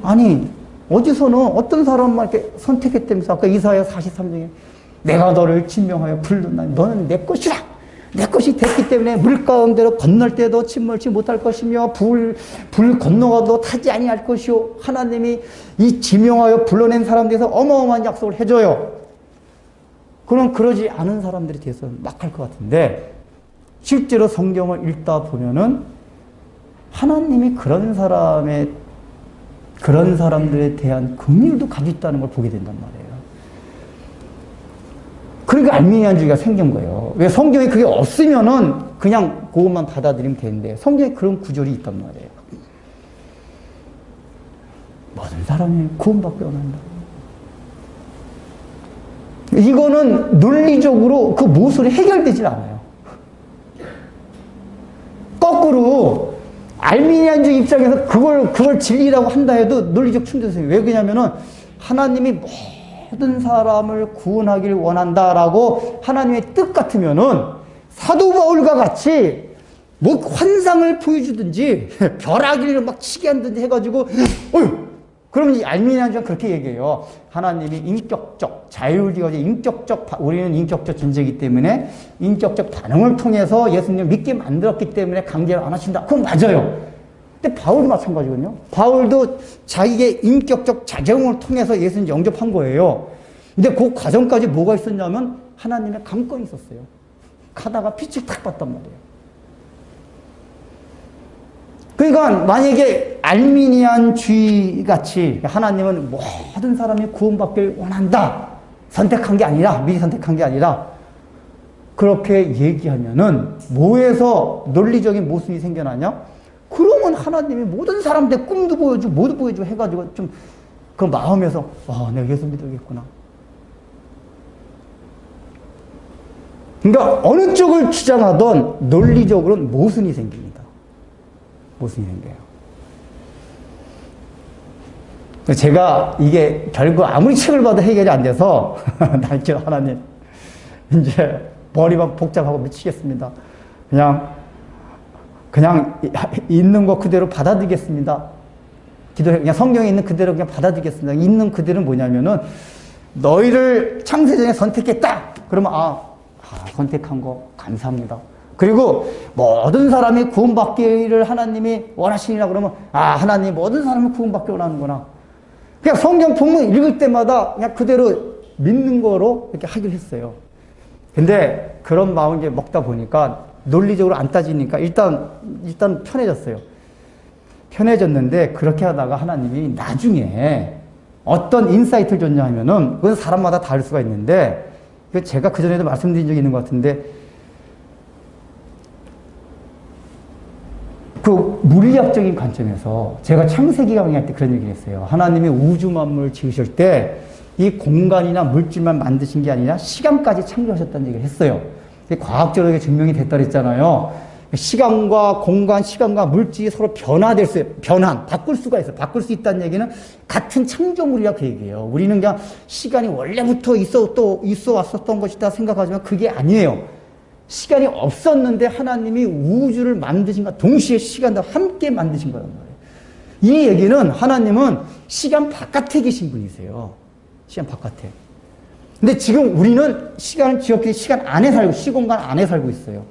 아니, 어디서는 어떤 사람만 이렇게 선택했다면서, 아까 이사야 43장에 내가 너를 진명하여 부르나니 너는 내 것이라! 내 것이 됐기 때문에 물 가운데로 건널 때도 침몰치 못할 것이며, 불 건너가도 타지 아니할 것이요. 하나님이 이 지명하여 불러낸 사람들에서 어마어마한 약속을 해줘요. 그럼 그러지 않은 사람들에 대해서는 막 할 것 같은데, 실제로 성경을 읽다 보면은 하나님이 그런 사람들에 대한 긍휼도 가지고 있다는 걸 보게 된단 말이에요. 그러니까 알미니안주의가 생긴 거예요. 왜 성경에 그게 없으면은 그냥 그것만 받아들이면 되는데 성경에 그런 구절이 있단 말이에요. 모든 사람이 구원받기 원한다. 그거는 논리적으로 그 모순이 해결되질 않아요. 거꾸로 알미니안주의 입장에서 그걸 진리라고 한다 해도 논리적 충돌이 있어요. 왜 그러냐면은 하나님이 모든 사람을 구원하길 원한다라고 하나님의 뜻 같으면은 사도 바울과 같이 뭐 환상을 보여주든지 벼락을 막 치게 한든지 해가지고 그러면 이 알미니안주가 그렇게 얘기해요. 하나님이 인격적 자율주의가 우리는 인격적 존재이기 때문에 인격적 반응을 통해서 예수님을 믿게 만들었기 때문에 강제로 안 하신다. 그건 맞아요. 근데 바울도 마찬가지거든요. 바울도 자기의 인격적 자정을 통해서 예수님 영접한 거예요. 근데 그 과정까지 뭐가 있었냐면 하나님의 감건이 있었어요. 가다가 빛을 탁 봤단 말이에요. 그러니까 만약에 알미니안주의 같이 하나님은 모든 사람이 구원받길 원한다. 선택한 게 아니라, 미리 선택한 게 아니라 그렇게 얘기하면은 뭐에서 논리적인 모순이 생겨나냐? 그러면 하나님이 모든 사람들 꿈도 보여주고 뭐도 보여주고 해가지고 좀 그 마음에서 내가 예수 믿어야겠구나. 그러니까 어느 쪽을 주장하던 논리적으로는 모순이 생깁니다. 모순이 생겨요. 제가 이게 결국 아무리 책을 봐도 해결이 안 돼서 날짜 하나님 이제 머리만 복잡하고 미치겠습니다. 그냥 있는 거 그대로 받아들이겠습니다. 그냥 성경에 있는 그대로 그냥 받아들이겠습니다. 있는 그대로는 뭐냐면은 너희를 창세전에 선택했다. 그러면 선택한 거 감사합니다. 그리고 모든 사람이 구원받기를 하나님이 원하시니라 그러면 하나님 모든 사람이 구원받기 원하는구나. 그냥 성경 본문 읽을 때마다 그냥 그대로 믿는 거로 이렇게 하기로 했어요. 근데 그런 마음 이제 먹다 보니까 논리적으로 안 따지니까 일단 편해졌어요. 편해졌는데 그렇게 하다가 하나님이 나중에 어떤 인사이트를 줬냐 하면은 그건 사람마다 다를 수가 있는데 제가 그전에도 말씀드린 적이 있는 것 같은데 그 물리학적인 관점에서 제가 창세기 강의할 때 그런 얘기를 했어요. 하나님이 우주 만물을 지으실 때 이 공간이나 물질만 만드신 게 아니라 시간까지 창조하셨다는 얘기를 했어요. 과학적으로 증명이 됐다 그랬잖아요. 시간과 공간, 시간과 물질이 서로 바꿀 수가 있어요. 바꿀 수 있다는 얘기는 같은 창조물이라 그 얘기예요. 우리는 그냥 시간이 원래부터 있어 왔었던 것이다 생각하지만 그게 아니에요. 시간이 없었는데 하나님이 우주를 만드신 것 동시에 시간과 함께 만드신 거란 말이에요. 이 얘기는 하나님은 시간 바깥에 계신 분이세요. 시간 바깥에. 근데 지금 우리는 시간을 지었기 시간 안에 살고 시공간 안에 살고 있어요.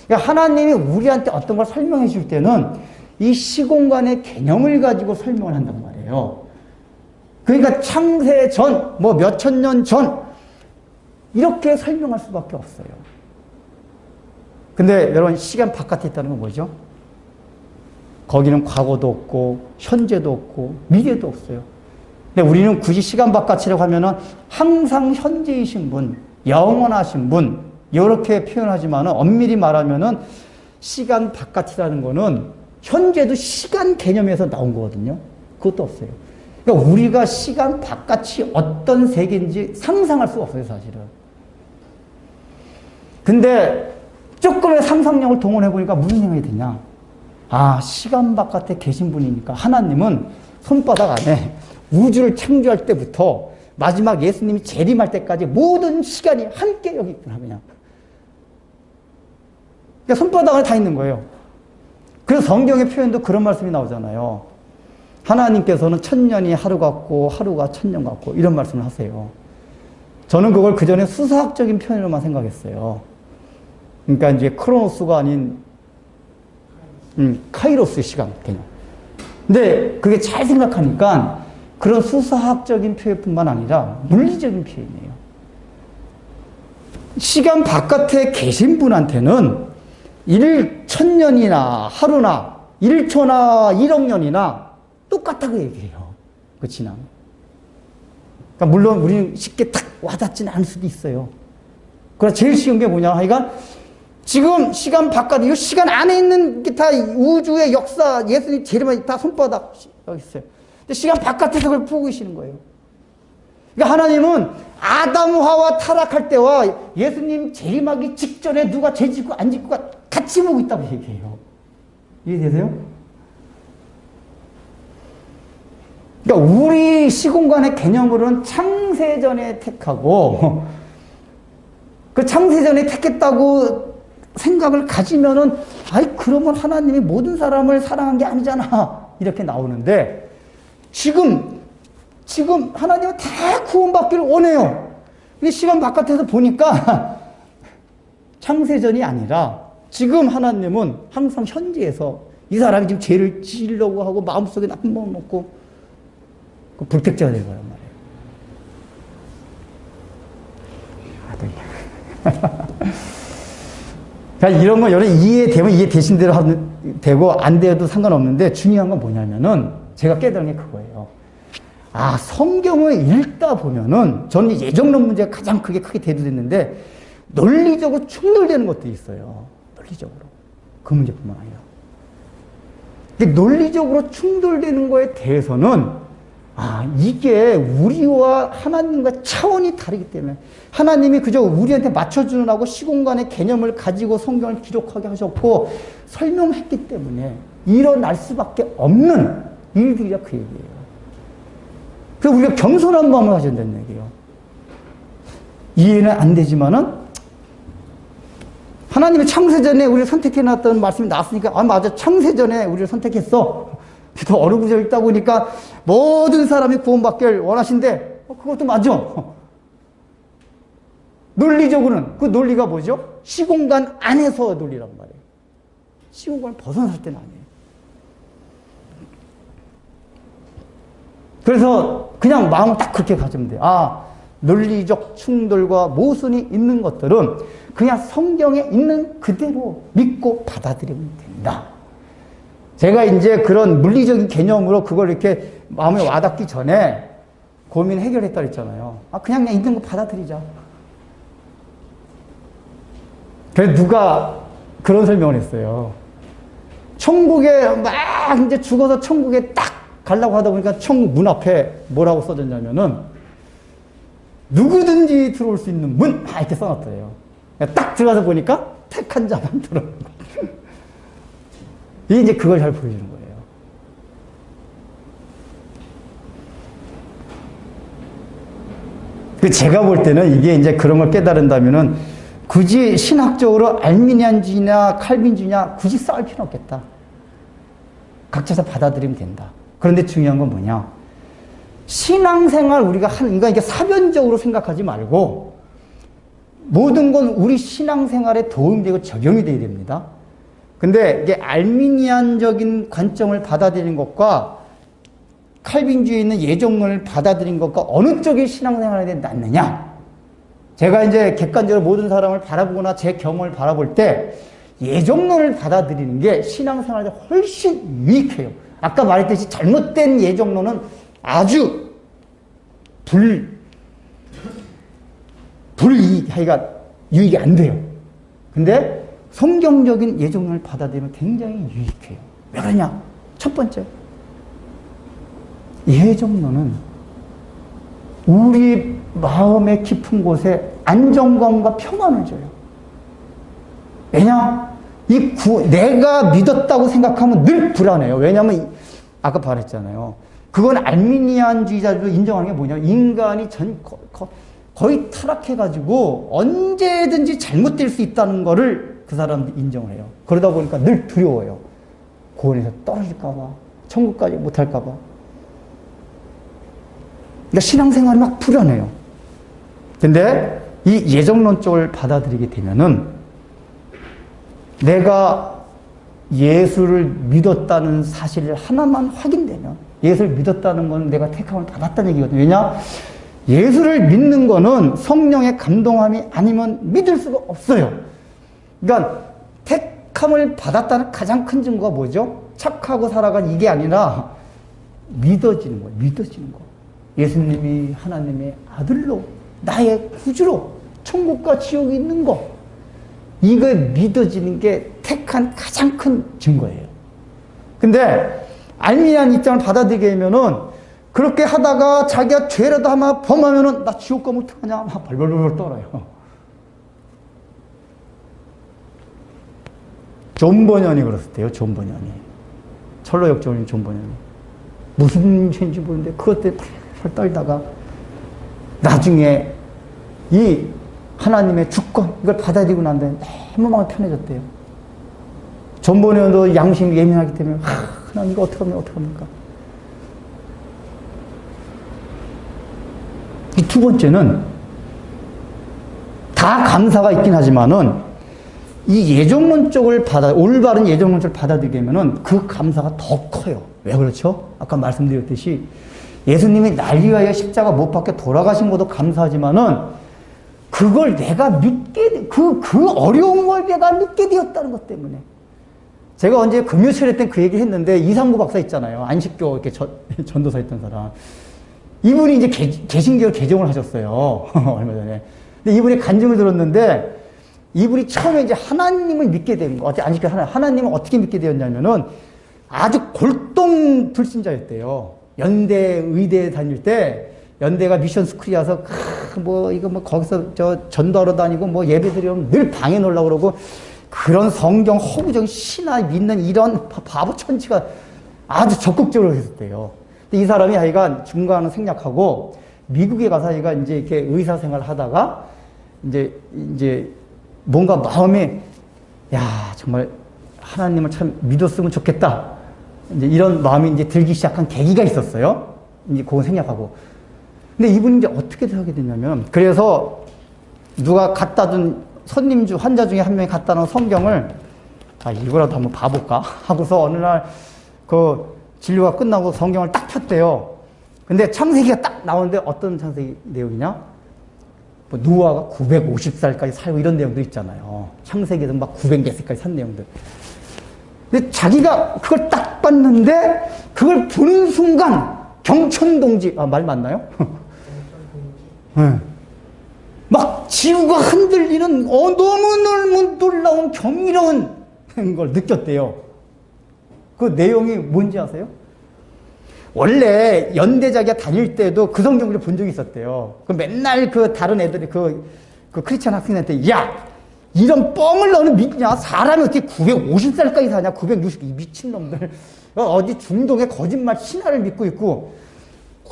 그러니까 하나님이 우리한테 어떤 걸 설명해 줄 때는 이 시공간의 개념을 가지고 설명을 한단 말이에요. 그러니까 창세 전, 몇천 년 전 이렇게 설명할 수밖에 없어요. 근데 여러분 시간 바깥에 있다는 건 뭐죠? 거기는 과거도 없고 현재도 없고 미래도 없어요. 근데 우리는 굳이 시간 바깥이라고 하면은 항상 현재이신 분, 영원하신 분 이렇게 표현하지만은 엄밀히 말하면은 시간 바깥이라는 거는 현재도 시간 개념에서 나온 거거든요. 그것도 없어요. 그러니까 우리가 시간 바깥이 어떤 세계인지 상상할 수가 없어요, 사실은. 근데 조금의 상상력을 동원해 보니까 무슨 생각이 드냐? 시간 바깥에 계신 분이니까 하나님은 손바닥 안에 우주를 창조할 때부터 마지막 예수님이 재림할 때까지 모든 시간이 함께 여기 있구나, 그냥. 그러니까 손바닥 안에 다 있는 거예요. 그래서 성경의 표현도 그런 말씀이 나오잖아요. 하나님께서는 1000년이 하루 같고 하루가 1000년 같고 이런 말씀을 하세요. 저는 그걸 그전에 수사학적인 표현으로만 생각했어요. 그러니까 이제 크로노스가 아닌 카이로스 시간 개념. 근데 그게 잘 생각하니까 그런 수사학적인 표현뿐만 아니라 물리적인 표현이에요. 시간 바깥에 계신 분한테는 1000년이나 하루나 1초나 1억 년이나 똑같다고 얘기해요. 그 지남. 그러니까 물론 우리는 쉽게 탁 와닿지는 않을 수도 있어요. 그래서 제일 쉬운 게 뭐냐 하여간 지금 시간 바깥에, 이 시간 안에 있는 게 다 우주의 역사, 예수님 재림은 다 손바닥 여기 있어요. 근데 시간 바깥에서 그걸 보고 계시는 거예요. 그러니까 하나님은 아담하와 타락할 때와 예수님 재림하기 직전에 누가 죄 짓고 안 짓고가 같이 보고 있다고 얘기해요. 이해되세요? 그러니까 우리 시공간의 개념으로는 창세전에 택하고 그 창세전에 택했다고 생각을 가지면은 아이 그러면 하나님이 모든 사람을 사랑한 게 아니잖아 이렇게 나오는데 지금 하나님은 다 구원받기를 원해요. 근데 시간 바깥에서 보니까 창세전이 아니라 지금 하나님은 항상 현재에서 이 사람이 지금 죄를 지으려고 하고 마음속에 나쁜 마음 먹고 그 불택자가 되어버란 말이에요. 그러니까 이런 거 여러 이해되면 이해되신 대로 되고 안 돼도 상관없는데 중요한 건 뭐냐면은 제가 깨달은 게 그거예요. 아, 성경을 읽다 보면은 저는 예정론 문제가 가장 크게 대두됐는데 논리적으로 충돌되는 것도 있어요. 논리적으로. 그 문제뿐만 아니라. 근데 논리적으로 충돌되는 거에 대해서는 아, 이게 우리와 하나님과 차원이 다르기 때문에 하나님이 그저 우리한테 맞춰주느라고 시공간의 개념을 가지고 성경을 기록하게 하셨고 설명했기 때문에 일어날 수밖에 없는 일들이라 그 얘기예요. 그래서 우리가 겸손한 마음을 가져야 된다는 얘기예요. 이해는 안 되지만은 하나님이 창세전에 우리를 선택해놨다는 말씀이 나왔으니까 아 맞아 창세전에 우리를 선택했어. 더 어루구절 읽다 보니까 모든 사람이 구원받기를 원하신데 그것도 맞아. 논리적으로는 그 논리가 뭐죠? 시공간 안에서 논리란 말이에요. 시공간을 벗어날 때는 아니에요. 그래서 그냥 마음을 딱 그렇게 가지면 돼요. 아, 논리적 충돌과 모순이 있는 것들은 그냥 성경에 있는 그대로 믿고 받아들이면 된다. 제가 이제 그런 물리적인 개념으로 그걸 이렇게 마음에 와닿기 전에 고민 해결했다 그랬잖아요. 아, 그냥 있는 거 받아들이자. 그래서 누가 그런 설명을 했어요. 천국에 막 이제 죽어서 천국에 딱 가려고 하다 보니까 천국 문 앞에 뭐라고 써졌냐면은 누구든지 들어올 수 있는 문! 이렇게 써놨더래요. 딱 들어가서 보니까 택한 자만 들어오는 거예요. 이제 그걸 잘 보여주는 거예요. 제가 볼 때는 이게 이제 그런 걸 깨달은다면은 굳이 신학적으로 알미니안주의나 칼빈주의냐 굳이 싸울 필요는 없겠다. 각자 다 받아들이면 된다. 그런데 중요한 건 뭐냐? 신앙생활 우리가 그러니까 이게 사변적으로 생각하지 말고 모든 건 우리 신앙생활에 도움되고 적용이 돼야 됩니다. 근데 이게 알미니안적인 관점을 받아들이는 것과 칼빈주의에 있는 예정론을 받아들인 것과 어느 쪽이 신앙생활에 낫느냐? 제가 이제 객관적으로 모든 사람을 바라보거나 제 경험을 바라볼 때 예정론을 받아들이는 게 신앙생활에 훨씬 유익해요. 아까 말했듯이 잘못된 예정론은 아주 유익이 안 돼요. 근데 성경적인 예정론을 받아들이면 굉장히 유익해요. 왜 그러냐? 첫 번째, 예정론은 우리 마음의 깊은 곳에 안정감과 평안을 줘요. 왜냐? 내가 믿었다고 생각하면 늘 불안해요. 왜냐하면 아까 말했잖아요. 그건 알미니안주의자들도 인정하는 게 뭐냐면 인간이 거의 타락해가지고 언제든지 잘못될 수 있다는 거를 그 사람들이 인정을 해요. 그러다 보니까 늘 두려워요. 구원에서 떨어질까봐, 천국까지 못할까봐. 그러니까 신앙생활이 막 불안해요. 근데 이 예정론 쪽을 받아들이게 되면은 내가 예수를 믿었다는 사실 하나만 확인되면 예수를 믿었다는 건 내가 택함을 받았다는 얘기거든요. 왜냐? 예수를 믿는 거는 성령의 감동함이 아니면 믿을 수가 없어요. 그러니까 택함을 받았다는 가장 큰 증거가 뭐죠? 착하고 살아간 이게 아니라 믿어지는 거예요. 믿어지는 거. 예수님이 하나님의 아들로 나의 구주로 천국과 지옥이 있는 거. 이거 믿어지는 게 택한 가장 큰 증거예요. 근데 알미니안 입장을 받아들이게 되면은 그렇게 하다가 자기가 죄라도 하나 범하면은 나 지옥 가면 어떡하냐 막 벌벌벌 떨어요. 존 버년이 그랬었대요. 존 버년이. 철로 역정인 존 버년이. 무슨 죄인지 모르는데 그것 때문에 펄펄 떨다가 나중에 이 하나님의 주권 이걸 받아들이고 난 다음에 너무 마음이 편해졌대요. 존 버년도 양심이 예민하기 때문에 하나님 이거 어떡합니까? 이 두 번째는 다 감사가 있긴 하지만은 이 예정론 쪽을 올바른 예정론 쪽을 받아들이게 되면은 그 감사가 더 커요. 왜 그렇죠? 아까 말씀드렸듯이 예수님이 날 위하여 십자가 못 박혀 돌아가신 것도 감사하지만은 그걸 내가 믿게, 그 어려운 걸 내가 믿게 되었다는 것 때문에. 제가 언제 금요철에 때 그 얘기 했는데 이상구 박사 있잖아요. 안식교 이렇게 전도사 했던 사람. 이분이 이제 개신교를 개종을 하셨어요. 얼마 전에. 근데 이분이 간증을 들었는데 이분이 처음에 이제 하나님을 믿게 된 거, 안식교 하나님을 어떻게 믿게 되었냐면은 아주 골동 불신자였대요. 연대, 의대에 다닐 때 연대가 미션 스쿨이어서 거기서 전도하러 다니고 예배 드리면 늘 방에 놀라고 그러고 그런 성경 허구적인 신화 믿는 이런 바보 천치가 아주 적극적으로 했었대요. 근데 이 사람이 하여간 중간은 생략하고 미국에 가서 하여가 이제 이렇게 의사 생활을 하다가 이제 뭔가 마음에 야 정말 하나님을 참 믿었으면 좋겠다. 이제 이런 마음이 이제 들기 시작한 계기가 있었어요. 이제 그건 생략하고. 근데 이분이 이제 어떻게 하게 됐냐면 그래서 누가 갖다 준 손님 환자 중에 한 명이 갖다 놓은 성경을 이거라도 한번 봐볼까 하고서 어느 날 그 진료가 끝나고 성경을 딱 폈대요. 근데 창세기가 딱 나오는데 어떤 창세기 내용이냐? 노아가 950살까지 살고 이런 내용도 있잖아요. 창세기에서 막 900몇 세까지 산 내용들. 근데 자기가 그걸 딱 봤는데 그걸 보는 순간 경천동지 말 맞나요? 네. 막 지구가 흔들리는 너무 놀라운 경이로운 걸 느꼈대요. 그 내용이 뭔지 아세요? 원래 연대자기가 다닐 때도 그 성경을 본 적이 있었대요. 그 맨날 그 다른 애들이 그 크리스찬 학생한테 야 이런 뻥을 너는 믿냐? 사람이 어떻게 950살까지 사냐? 960 이 미친놈들 어디 중동의 거짓말 신화를 믿고 있고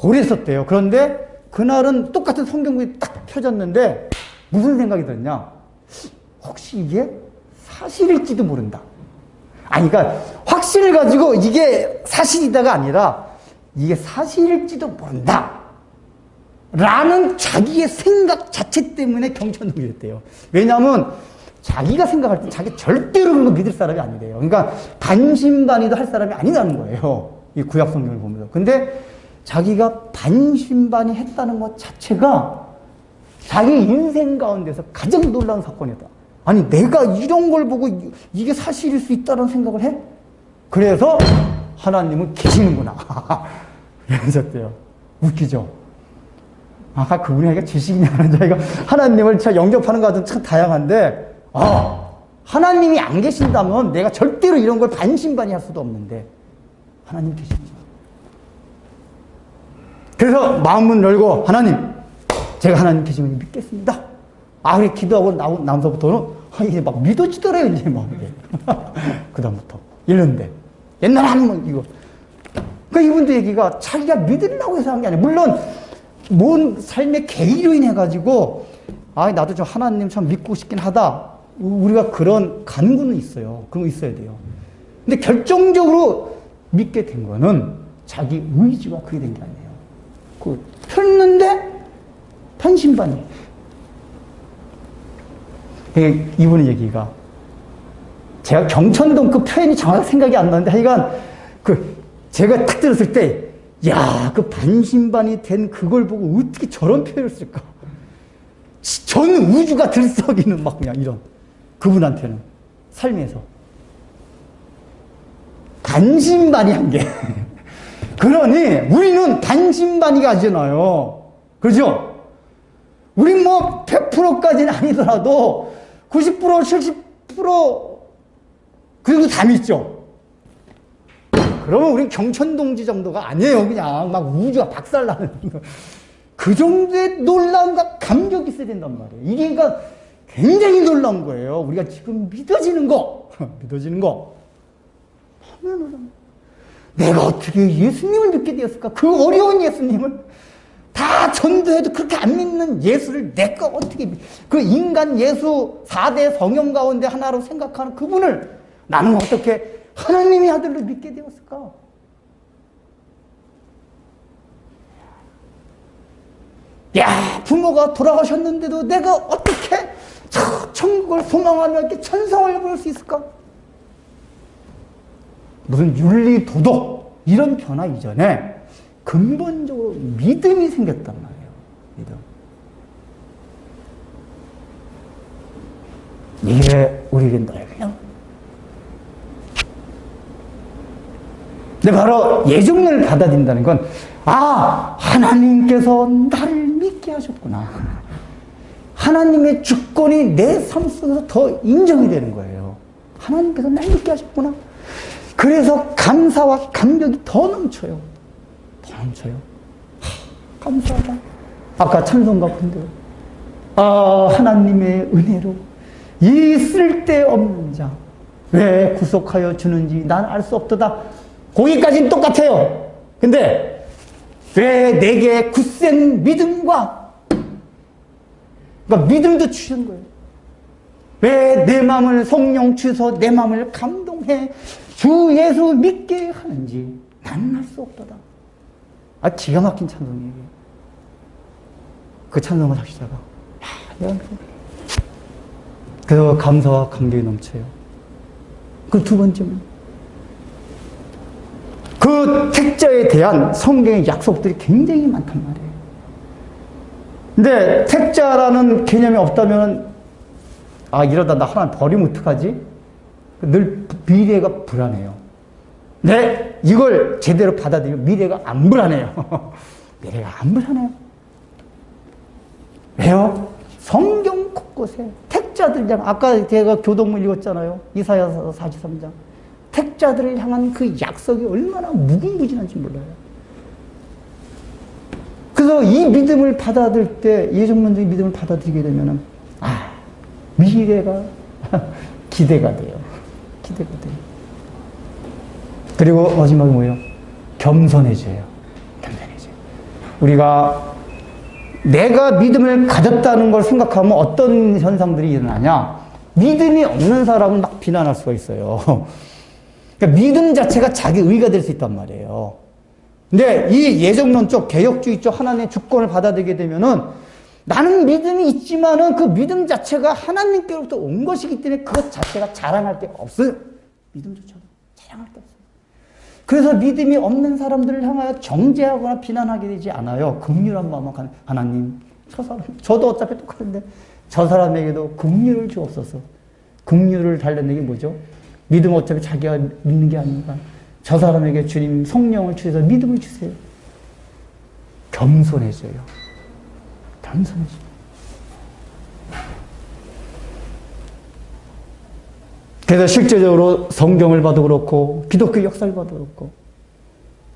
그랬었대요. 그런데 그날은 똑같은 성경이 딱 펴졌는데 무슨 생각이 들었냐? 혹시 이게 사실일지도 모른다. 아니 그러니까 확신을 가지고 이게 사실이다가 아니라 이게 사실일지도 모른다. 라는 자기의 생각 자체 때문에 경천동이 됐대요. 왜냐하면 자기가 생각할 때 자기 절대로 그런 거 믿을 사람이 아니래요. 그러니까 반신반의도 할 사람이 아니라는 거예요. 이 구약 성경을 보면서. 근데 자기가 반신반의 했다는 것 자체가 자기 인생 가운데서 가장 놀라운 사건이다. 아니 내가 이런 걸 보고 이게 사실일 수 있다는 생각을 해? 그래서 하나님은 계시는구나. 그러셨대요. 웃기죠? 아까 그분이 하니까 지식이냐는 자기가 하나님을 참 영접하는 것 같은 참 다양한데 하나님이 안 계신다면 내가 절대로 이런 걸 반신반의할 수도 없는데 하나님 계십니다. 그래서 마음문 열고 하나님 제가 하나님 계시면 믿겠습니다. 그래 기도하고 나면서부터는 이제 막 믿어지더래요. 이제 막 그 다음부터 이런데 옛날에 한번 이거 그러니까 이분들 얘기가 자기가 믿으려고 해서 한 게 아니에요. 물론 뭔 삶의 계기로 인해 가지고 나도 좀 하나님 참 믿고 싶긴 하다. 우리가 그런 간구는 있어요. 그런 거 있어야 돼요. 근데 결정적으로 믿게 된 거는 자기 의지가 그게 된 게 아니에요. 그 폈는데 반신반의. 이분의 얘기가 제가 경천동 그 표현이 정확하게 생각이 안 나는데 하여간 제가 딱 들었을 때 그 반신반의 된 그걸 보고 어떻게 저런 표현을 쓸까? 전 우주가 들썩이는 막 그냥 이런 그분한테는 삶에서 반신반의한 게 그러니 우리는 반신반의가 아니잖아요. 그죠? 우리 100%까지는 아니더라도 90% 70% 그리고 다 믿죠. 그러면 우리 경천동지 정도가 아니에요. 그냥 막 우주가 박살나는 그 정도의 놀라움과 감격이 있어야 된단 말이에요. 이게 그러니까 굉장히 놀라운 거예요. 우리가 지금 믿어지는 거 하면은 내가 어떻게 예수님을 믿게 되었을까? 그 어려운 예수님을 다 전도해도 그렇게 안 믿는 예수를 내가 어떻게 그 인간 예수 4대 성형 가운데 하나로 생각하는 그분을 나는 어떻게 하나님의 아들로 믿게 되었을까? 야, 부모가 돌아가셨는데도 내가 어떻게 천국을 소망하며 이렇게 천성을 볼 수 있을까? 무슨 윤리, 도덕 이런 변화 이전에 근본적으로 믿음이 생겼단 말이에요. 믿음. 이게 우리에게 넓냐? 근데 바로 예정론을 받아들인다는 건, 아, 하나님께서 나를 믿게 하셨구나. 하나님의 주권이 내 삶 속에서 더 인정이 되는 거예요. 하나님께서 날 믿게 하셨구나. 그래서 감사와 감격이 더 넘쳐요. 더 넘쳐요. 감사하다. 아까 찬송가 본대로. 아, 하나님의 은혜로 이 쓸데없는 자 왜 구속하여 주는지 난 알 수 없도다. 거기까지는 똑같아요. 근데 왜 내게 굳센 믿음과 그러니까 믿음도 주신 거예요. 왜 내 마음을 성령 주셔서 내 마음을 감동해 주 예수 믿게 하는지 난 알 수 없도다. 아, 기가 막힌 찬송이에요. 그 찬송을 작시자가 그 감사와 감격이 넘쳐요. 그 두 번째는 그 택자에 대한 성경의 약속들이 굉장히 많단 말이에요. 근데 택자라는 개념이 없다면 아, 이러다 나 하나님 버리면 어떡하지? 늘 미래가 불안해요. 네, 이걸 제대로 받아들이면 미래가 안 불안해요. 미래가 안 불안해요. 왜요? 성경 곳곳에 택자들 향한, 아까 제가 교동문 읽었잖아요. 이사야서 43장. 택자들을 향한 그 약속이 얼마나 무궁무진한지 몰라요. 그래서 이 믿음을 받아들일 때, 예정론적인 믿음을 받아들이게 되면은, 아, 미래가 기대가 돼요. 기대가 돼요. 그리고 마지막에 뭐예요? 겸손해져요. 겸손해져요. 우리가 내가 믿음을 가졌다는 걸 생각하면 어떤 현상들이 일어나냐? 믿음이 없는 사람은 막 비난할 수가 있어요. 그러니까 믿음 자체가 자기 의가 될 수 있단 말이에요. 근데 이 예정론 쪽, 개혁주의 쪽 하나님의 주권을 받아들이게 되면은 나는 믿음이 있지만은 그 믿음 자체가 하나님께로부터 온 것이기 때문에 그것 자체가 자랑할 게 없어요. 믿음조차도 자랑할 게 없어요. 그래서 믿음이 없는 사람들을 향하여 정죄하거나 비난하게 되지 않아요. 긍휼한 마음으로 하나님, 저 사람, 저도 어차피 똑같은데 저 사람에게도 긍휼을 주옵소서. 긍휼을 달라는 게 뭐죠? 믿음 어차피 자기가 믿는 게 아닌가. 저 사람에게 주님 성령을 주셔서 믿음을 주세요. 겸손해져요. 겸손해져요. 그래서 실제적으로 성경을 봐도 그렇고 기독교 역사를 봐도 그렇고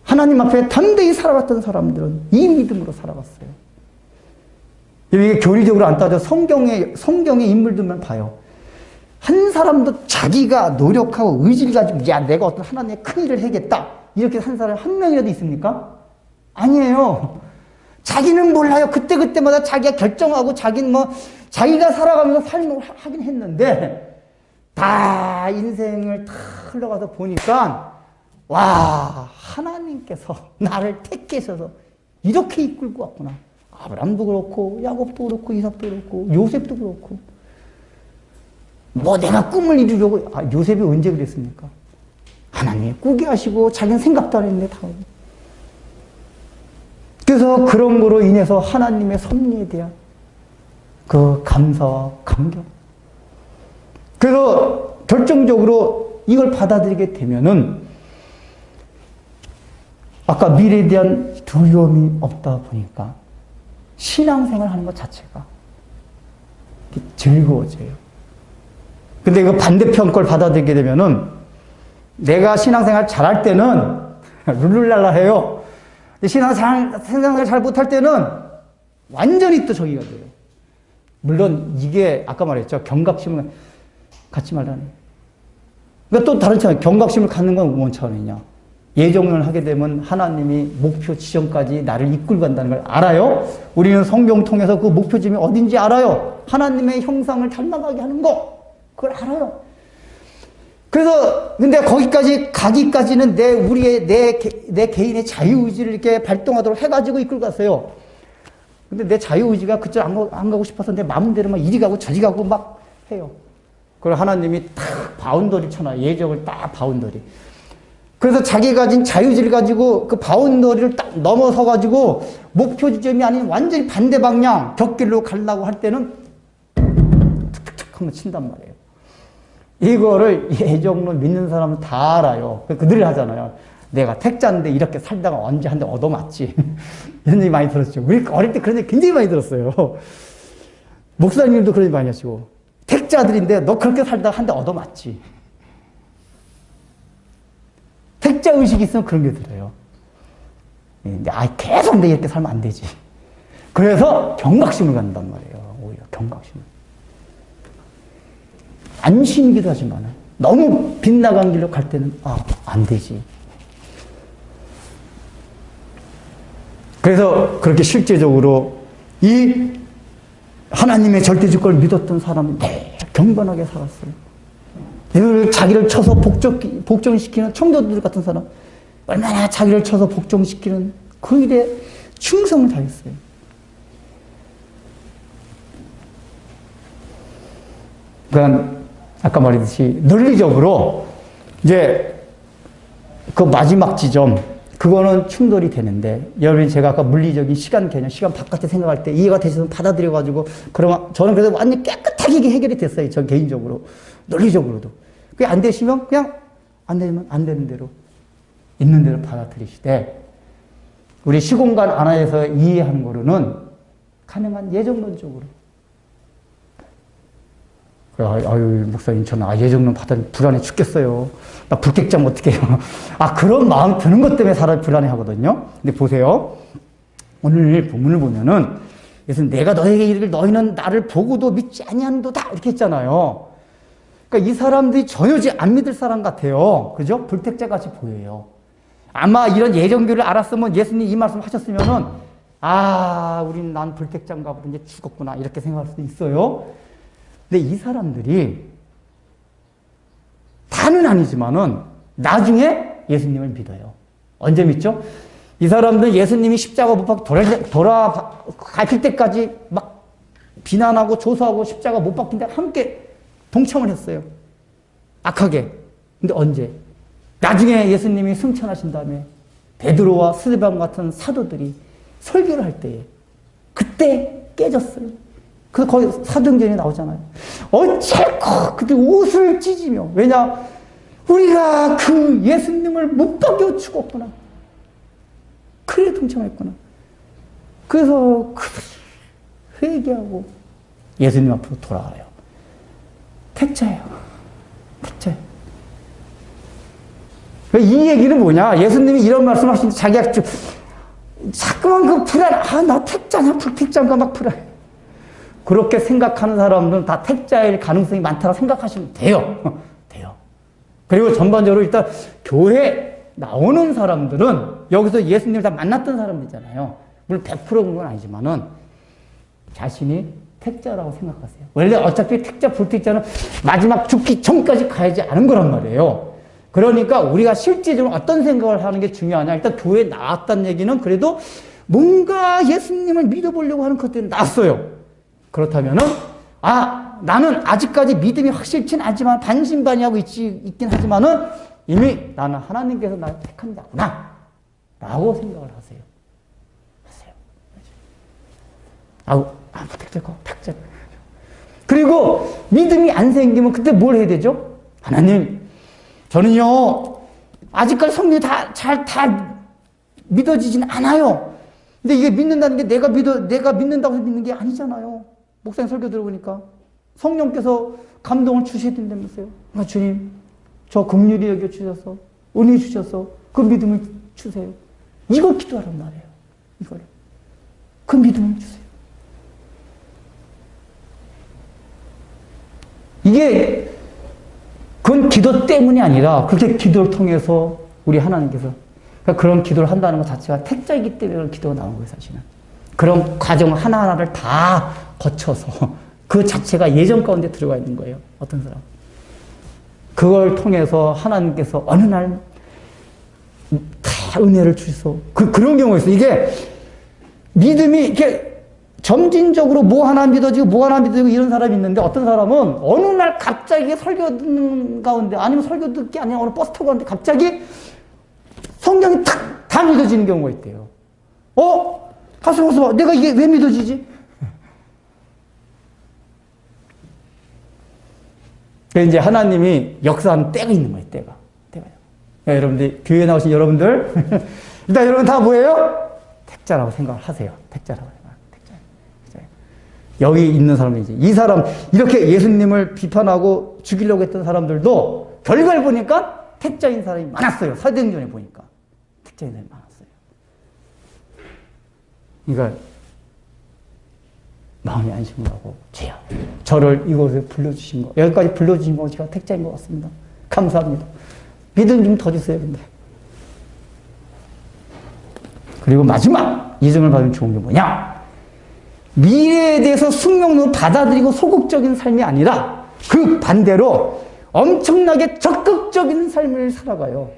하나님 앞에 담대히 살아갔던 사람들은 이 믿음으로 살아갔어요. 이게 교리적으로 안 따져 성경의 인물들만 봐요. 한 사람도 자기가 노력하고 의지를 가지고 야 내가 어떤 하나님의 큰 일을 해야겠다 이렇게 한 사람이 한 명이라도 있습니까? 아니에요. 자기는 몰라요. 그때마다 자기가 결정하고 자기는 뭐 자기가 살아가면서 삶을 하긴 했는데 다 인생을 다 흘러가서 보니까 와 하나님께서 나를 택하셔서 이렇게 이끌고 왔구나. 아브람도 그렇고 야곱도 그렇고 이삭도 그렇고 요셉도 그렇고 뭐 내가 꿈을 이루려고 요셉이 언제 그랬습니까? 하나님이 꾸게 하시고 자기는 생각도 안 했는데 다. 그래서 그런 거로 인해서 하나님의 섭리에 대한 그 감사와 감격. 그래서 결정적으로 이걸 받아들이게 되면은 아까 미래에 대한 두려움이 없다 보니까 신앙생활 하는 것 자체가 즐거워져요. 근데 그 반대편 걸 받아들이게 되면은 내가 신앙생활 잘할 때는 룰루랄라 해요. 신앙생활 잘 못할 때는 완전히 또 저기가 돼요. 물론 이게 아까 말했죠. 경각심을 갖지 말라는. 그러니까 또 다른 차원, 경각심을 갖는 건 무슨 차원이냐. 예정론을 하게 되면 하나님이 목표 지점까지 나를 이끌고 간다는 걸 알아요. 우리는 성경 통해서 그 목표 지점이 어딘지 알아요. 하나님의 형상을 닮아가게 하는 거. 그걸 알아요. 그래서 근데 거기까지 가기까지는 내 개인의 자유의지를 이렇게 발동하도록 해가지고 이끌고 갔어요. 근데 내 자유의지가 그쪽 안 가고 싶어서 내 마음대로 막 이리 가고 저리 가고 막 해요. 그걸 하나님이 딱 바운더리 쳐놔요. 예정을 딱 바운더리. 그래서 자기 가진 자유의지를 가지고 그 바운더리를 딱 넘어서 가지고 목표 지점이 아닌 완전히 반대 방향 격길로 가려고 할 때는 툭툭툭 한번 친단 말이에요. 이거를 예정론 믿는 사람은 다 알아요. 늘 하잖아요. 내가 택자인데 이렇게 살다가 언제 한 대 얻어맞지. 이런 얘기 많이 들었죠. 우리 어릴 때 그런 얘기 굉장히 많이 들었어요. 목사님도 그런 얘기 많이 하시고. 택자들인데 너 그렇게 살다가 한 대 얻어맞지. 택자 의식이 있으면 그런 게 들어요. 근데 계속 내 이렇게 살면 안 되지. 그래서 경각심을 갖는단 말이에요. 오히려 경각심을. 안심이기도 하지만 너무 빗나간 길로 갈 때는 안 되지. 그래서 그렇게 실제적으로 이 하나님의 절대주권을 믿었던 사람은 경건하게 살았어요. 늘 자기를 쳐서 복종시키는 청교도들 같은 사람, 얼마나 자기를 쳐서 복종시키는 그 일에 충성을 다했어요. 그러니까 아까 말했듯이 논리적으로 이제 그 마지막 지점 그거는 충돌이 되는데 여러분 제가 아까 물리적인 시간 개념 시간 바깥에 생각할 때 이해가 되셔서 받아들여가지고 그러면 저는 그래서 완전 깨끗하게 이게 해결이 됐어요. 저 개인적으로 논리적으로도 그게 안 되시면 그냥 안 되면 안 되는 대로 있는 대로 받아들이시되 우리 시공간 안에서 이해하는 거로는 가능한 예정론적으로 아유, 목사님, 저는 예정론 받아들이면 불안해 죽겠어요. 나 불택장 어떻게 해요? 그런 마음 드는 것 때문에 사람이 불안해 하거든요. 근데 보세요. 오늘 본문을 보면은, 그래서 내가 너에게 이르기를 너희는 나를 보고도 믿지 아니하는도다. 이렇게 했잖아요. 그러니까 이 사람들이 전혀 안 믿을 사람 같아요. 그죠? 불택자 같이 보여요. 아마 이런 예정교를 알았으면 예수님 이 말씀 하셨으면은, 우린 난 불택자인가 보다 이제 죽었구나. 이렇게 생각할 수도 있어요. 근데 이 사람들이 다는 아니지만은 나중에 예수님을 믿어요. 언제 믿죠? 이 사람들은 예수님이 십자가 못 박혀 가실 때까지 막 비난하고 조소하고 십자가 못 박힌데 함께 동참을 했어요. 악하게. 근데 언제? 나중에 예수님이 승천하신 다음에 베드로와 스데반 같은 사도들이 설교를 할 때에 그때 깨졌어요. 거기 사도행전에 나오잖아요. 어째고 그때 옷을 찢으며 왜냐? 우리가 그 예수님을 못 박여 죽었구나. 그래 동참했구나. 그래서 회개하고 예수님 앞으로 돌아가요. 택자예요. 택자. 이 얘기는 뭐냐? 예수님이 이런 말씀하시는데 자기가 자꾸만 그 불안, 나 택자냐 불택자인가 막 불안해. 그렇게 생각하는 사람들은 다 택자일 가능성이 많다고 생각하시면 돼요. 돼요. 그리고 전반적으로 일단 교회 나오는 사람들은 여기서 예수님을 다 만났던 사람들이잖아요. 물론 100% 그런 건 아니지만은 자신이 택자라고 생각하세요. 원래 어차피 택자, 불택자는 마지막 죽기 전까지 가야지 않은 거란 말이에요. 그러니까 우리가 실제적으로 어떤 생각을 하는 게 중요하냐. 일단 교회에 나왔다는 얘기는 그래도 뭔가 예수님을 믿어보려고 하는 것들이 나왔어요. 그렇다면은, 나는 아직까지 믿음이 확실치는 않지만 반신반의하고 있긴 하지만은 이미 나는 하나님께서 나를 택한 자구나. 라고 생각을 하세요. 택자. 그리고 믿음이 안 생기면 그때 뭘 해야 되죠? 하나님, 저는요, 아직까지 성경이 다 믿어지진 않아요. 근데 이게 믿는다는 게 내가 믿는다고 해서 믿는 게 아니잖아요. 목사님 설교 들어보니까 성령께서 감동을 주셔야 된다면서요. 주님, 저 긍휼히 여겨주셔서 은혜 주셔서 그 믿음을 주세요. 이거 기도하란 말이에요. 이거를. 그 믿음을 주세요. 이게 그건 기도 때문이 아니라 그렇게 기도를 통해서 우리 하나님께서 그러니까 그런 기도를 한다는 것 자체가 택자이기 때문에 그런 기도가 나온 거예요. 사실은. 그런 과정 하나하나를 다 거쳐서 그 자체가 예정 가운데 들어가 있는 거예요. 어떤 사람. 그걸 통해서 하나님께서 어느 날 다 은혜를 주셔서 그런 경우가 있어요. 이게 믿음이 이렇게 점진적으로 뭐 하나 믿어지고 뭐 하나 믿어지고 이런 사람이 있는데 어떤 사람은 어느 날 갑자기 설교 듣는 가운데 아니면 설교 듣기 아니면 어느 버스 타고 가는데 갑자기 성경이 탁 다 믿어지는 경우가 있대요. 가서 봐. 내가 이게 왜 믿어지지? 이제 하나님이 역사하는 때가 있는 거예요. 때가요. 네, 여러분들 교회에 나오신 여러분들 일단 여러분 다 뭐예요? 택자라고 생각을 하세요. 택자라고 생각. 여기 있는 사람이 이제 이 사람 이렇게 예수님을 비판하고 죽이려고 했던 사람들도 결과를 보니까 택자인 사람이 많았어요. 사도행전에 보니까 택자인 사람이 많았어요. 그러니까 마음이 안심을 하고 주야 저를 이곳에 불러주신 거 여기까지 불러주신 거 제가 택자인 것 같습니다. 감사합니다. 믿음 좀 더 주세요. 근데 그리고 마지막 이정을 받으면 좋은 게 뭐냐? 미래에 대해서 숙명론을 받아들이고 소극적인 삶이 아니라 그 반대로 엄청나게 적극적인 삶을 살아가요.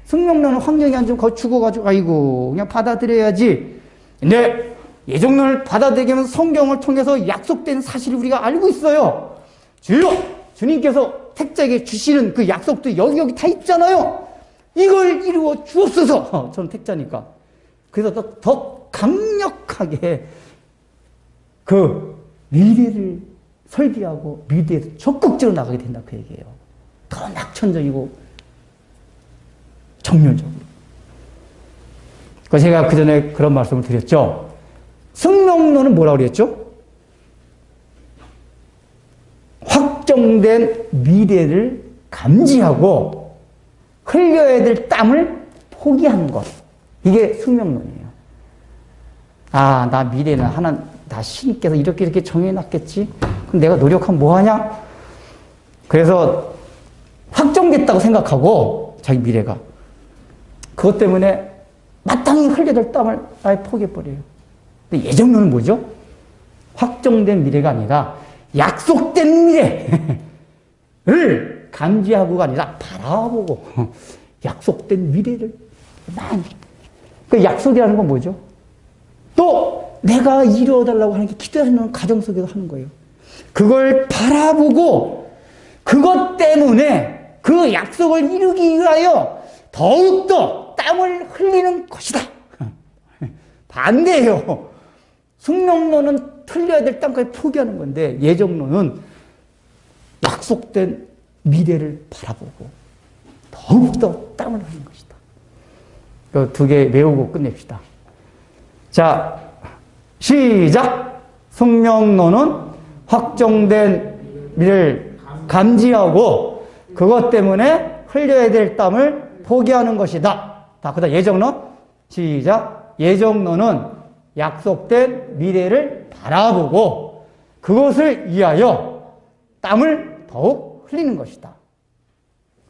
숙명론은 환경이 안 좋고 죽어가지고 아이고 그냥 받아들여야지. 근데 예정론을 받아들이게 하면 성경을 통해서 약속된 사실을 우리가 알고 있어요. 주여! 주님께서 택자에게 주시는 그 약속도 여기 다 있잖아요. 이걸 이루어 주옵소서. 저는 택자니까. 그래서 더 강력하게 그 미래를 설계하고 미래에서 적극적으로 나가게 된다 그 얘기예요. 더 낙천적이고 정열적으로. 제가 그 전에 그런 말씀을 드렸죠. 숙명론은 뭐라고 그랬죠? 확정된 미래를 감지하고 흘려야 될 땀을 포기하는 것. 이게 숙명론이에요. 나 미래는 나 신께서 이렇게 정해놨겠지? 그럼 내가 노력하면 뭐하냐? 그래서 확정됐다고 생각하고 자기 미래가 그것 때문에 마땅히 흘려야 될 땀을 아예 포기해버려요. 근데 예정론은 뭐죠? 확정된 미래가 아니라 약속된 미래를 감지하고가 아니라 바라보고 약속된 미래를 그 약속이라는 건 뭐죠? 또 내가 이루어달라고 하는 게 기도하는 가정 속에서 하는 거예요. 그걸 바라보고 그것 때문에 그 약속을 이루기 위하여 더욱더 땀을 흘리는 것이다. 반대예요. 숙명론은 틀려야 될 땅까지 포기하는 건데 예정론은 약속된 미래를 바라보고 더욱더 땀을 흘리는 것이다. 그 두 개 외우고 끝냅시다. 자, 시작! 숙명론은 확정된 미래를 감지하고 그것 때문에 흘려야 될 땀을 포기하는 것이다. 그 다음 예정론 시작! 예정론은 약속된 미래를 바라보고 그것을 위하여 땀을 더욱 흘리는 것이다.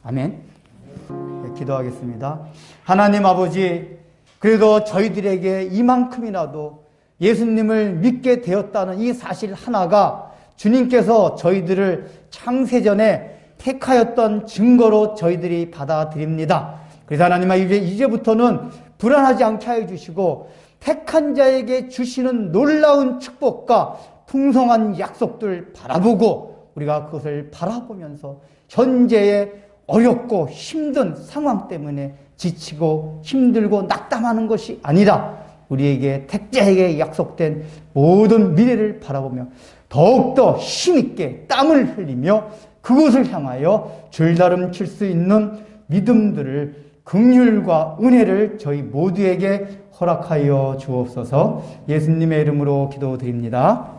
아멘. 네, 기도하겠습니다. 하나님 아버지, 그래도 저희들에게 이만큼이라도 예수님을 믿게 되었다는 이 사실 하나가 주님께서 저희들을 창세전에 택하였던 증거로 저희들이 받아들입니다. 그래서 하나님 이제부터는 불안하지 않게 하여 주시고 택한 자에게 주시는 놀라운 축복과 풍성한 약속들 바라보고 우리가 그것을 바라보면서 현재의 어렵고 힘든 상황 때문에 지치고 힘들고 낙담하는 것이 아니라 우리에게 택자에게 약속된 모든 미래를 바라보며 더욱더 힘있게 땀을 흘리며 그것을 향하여 줄다름 칠 수 있는 믿음들을 긍휼과 은혜를 저희 모두에게 허락하여 주옵소서. 예수님의 이름으로 기도드립니다.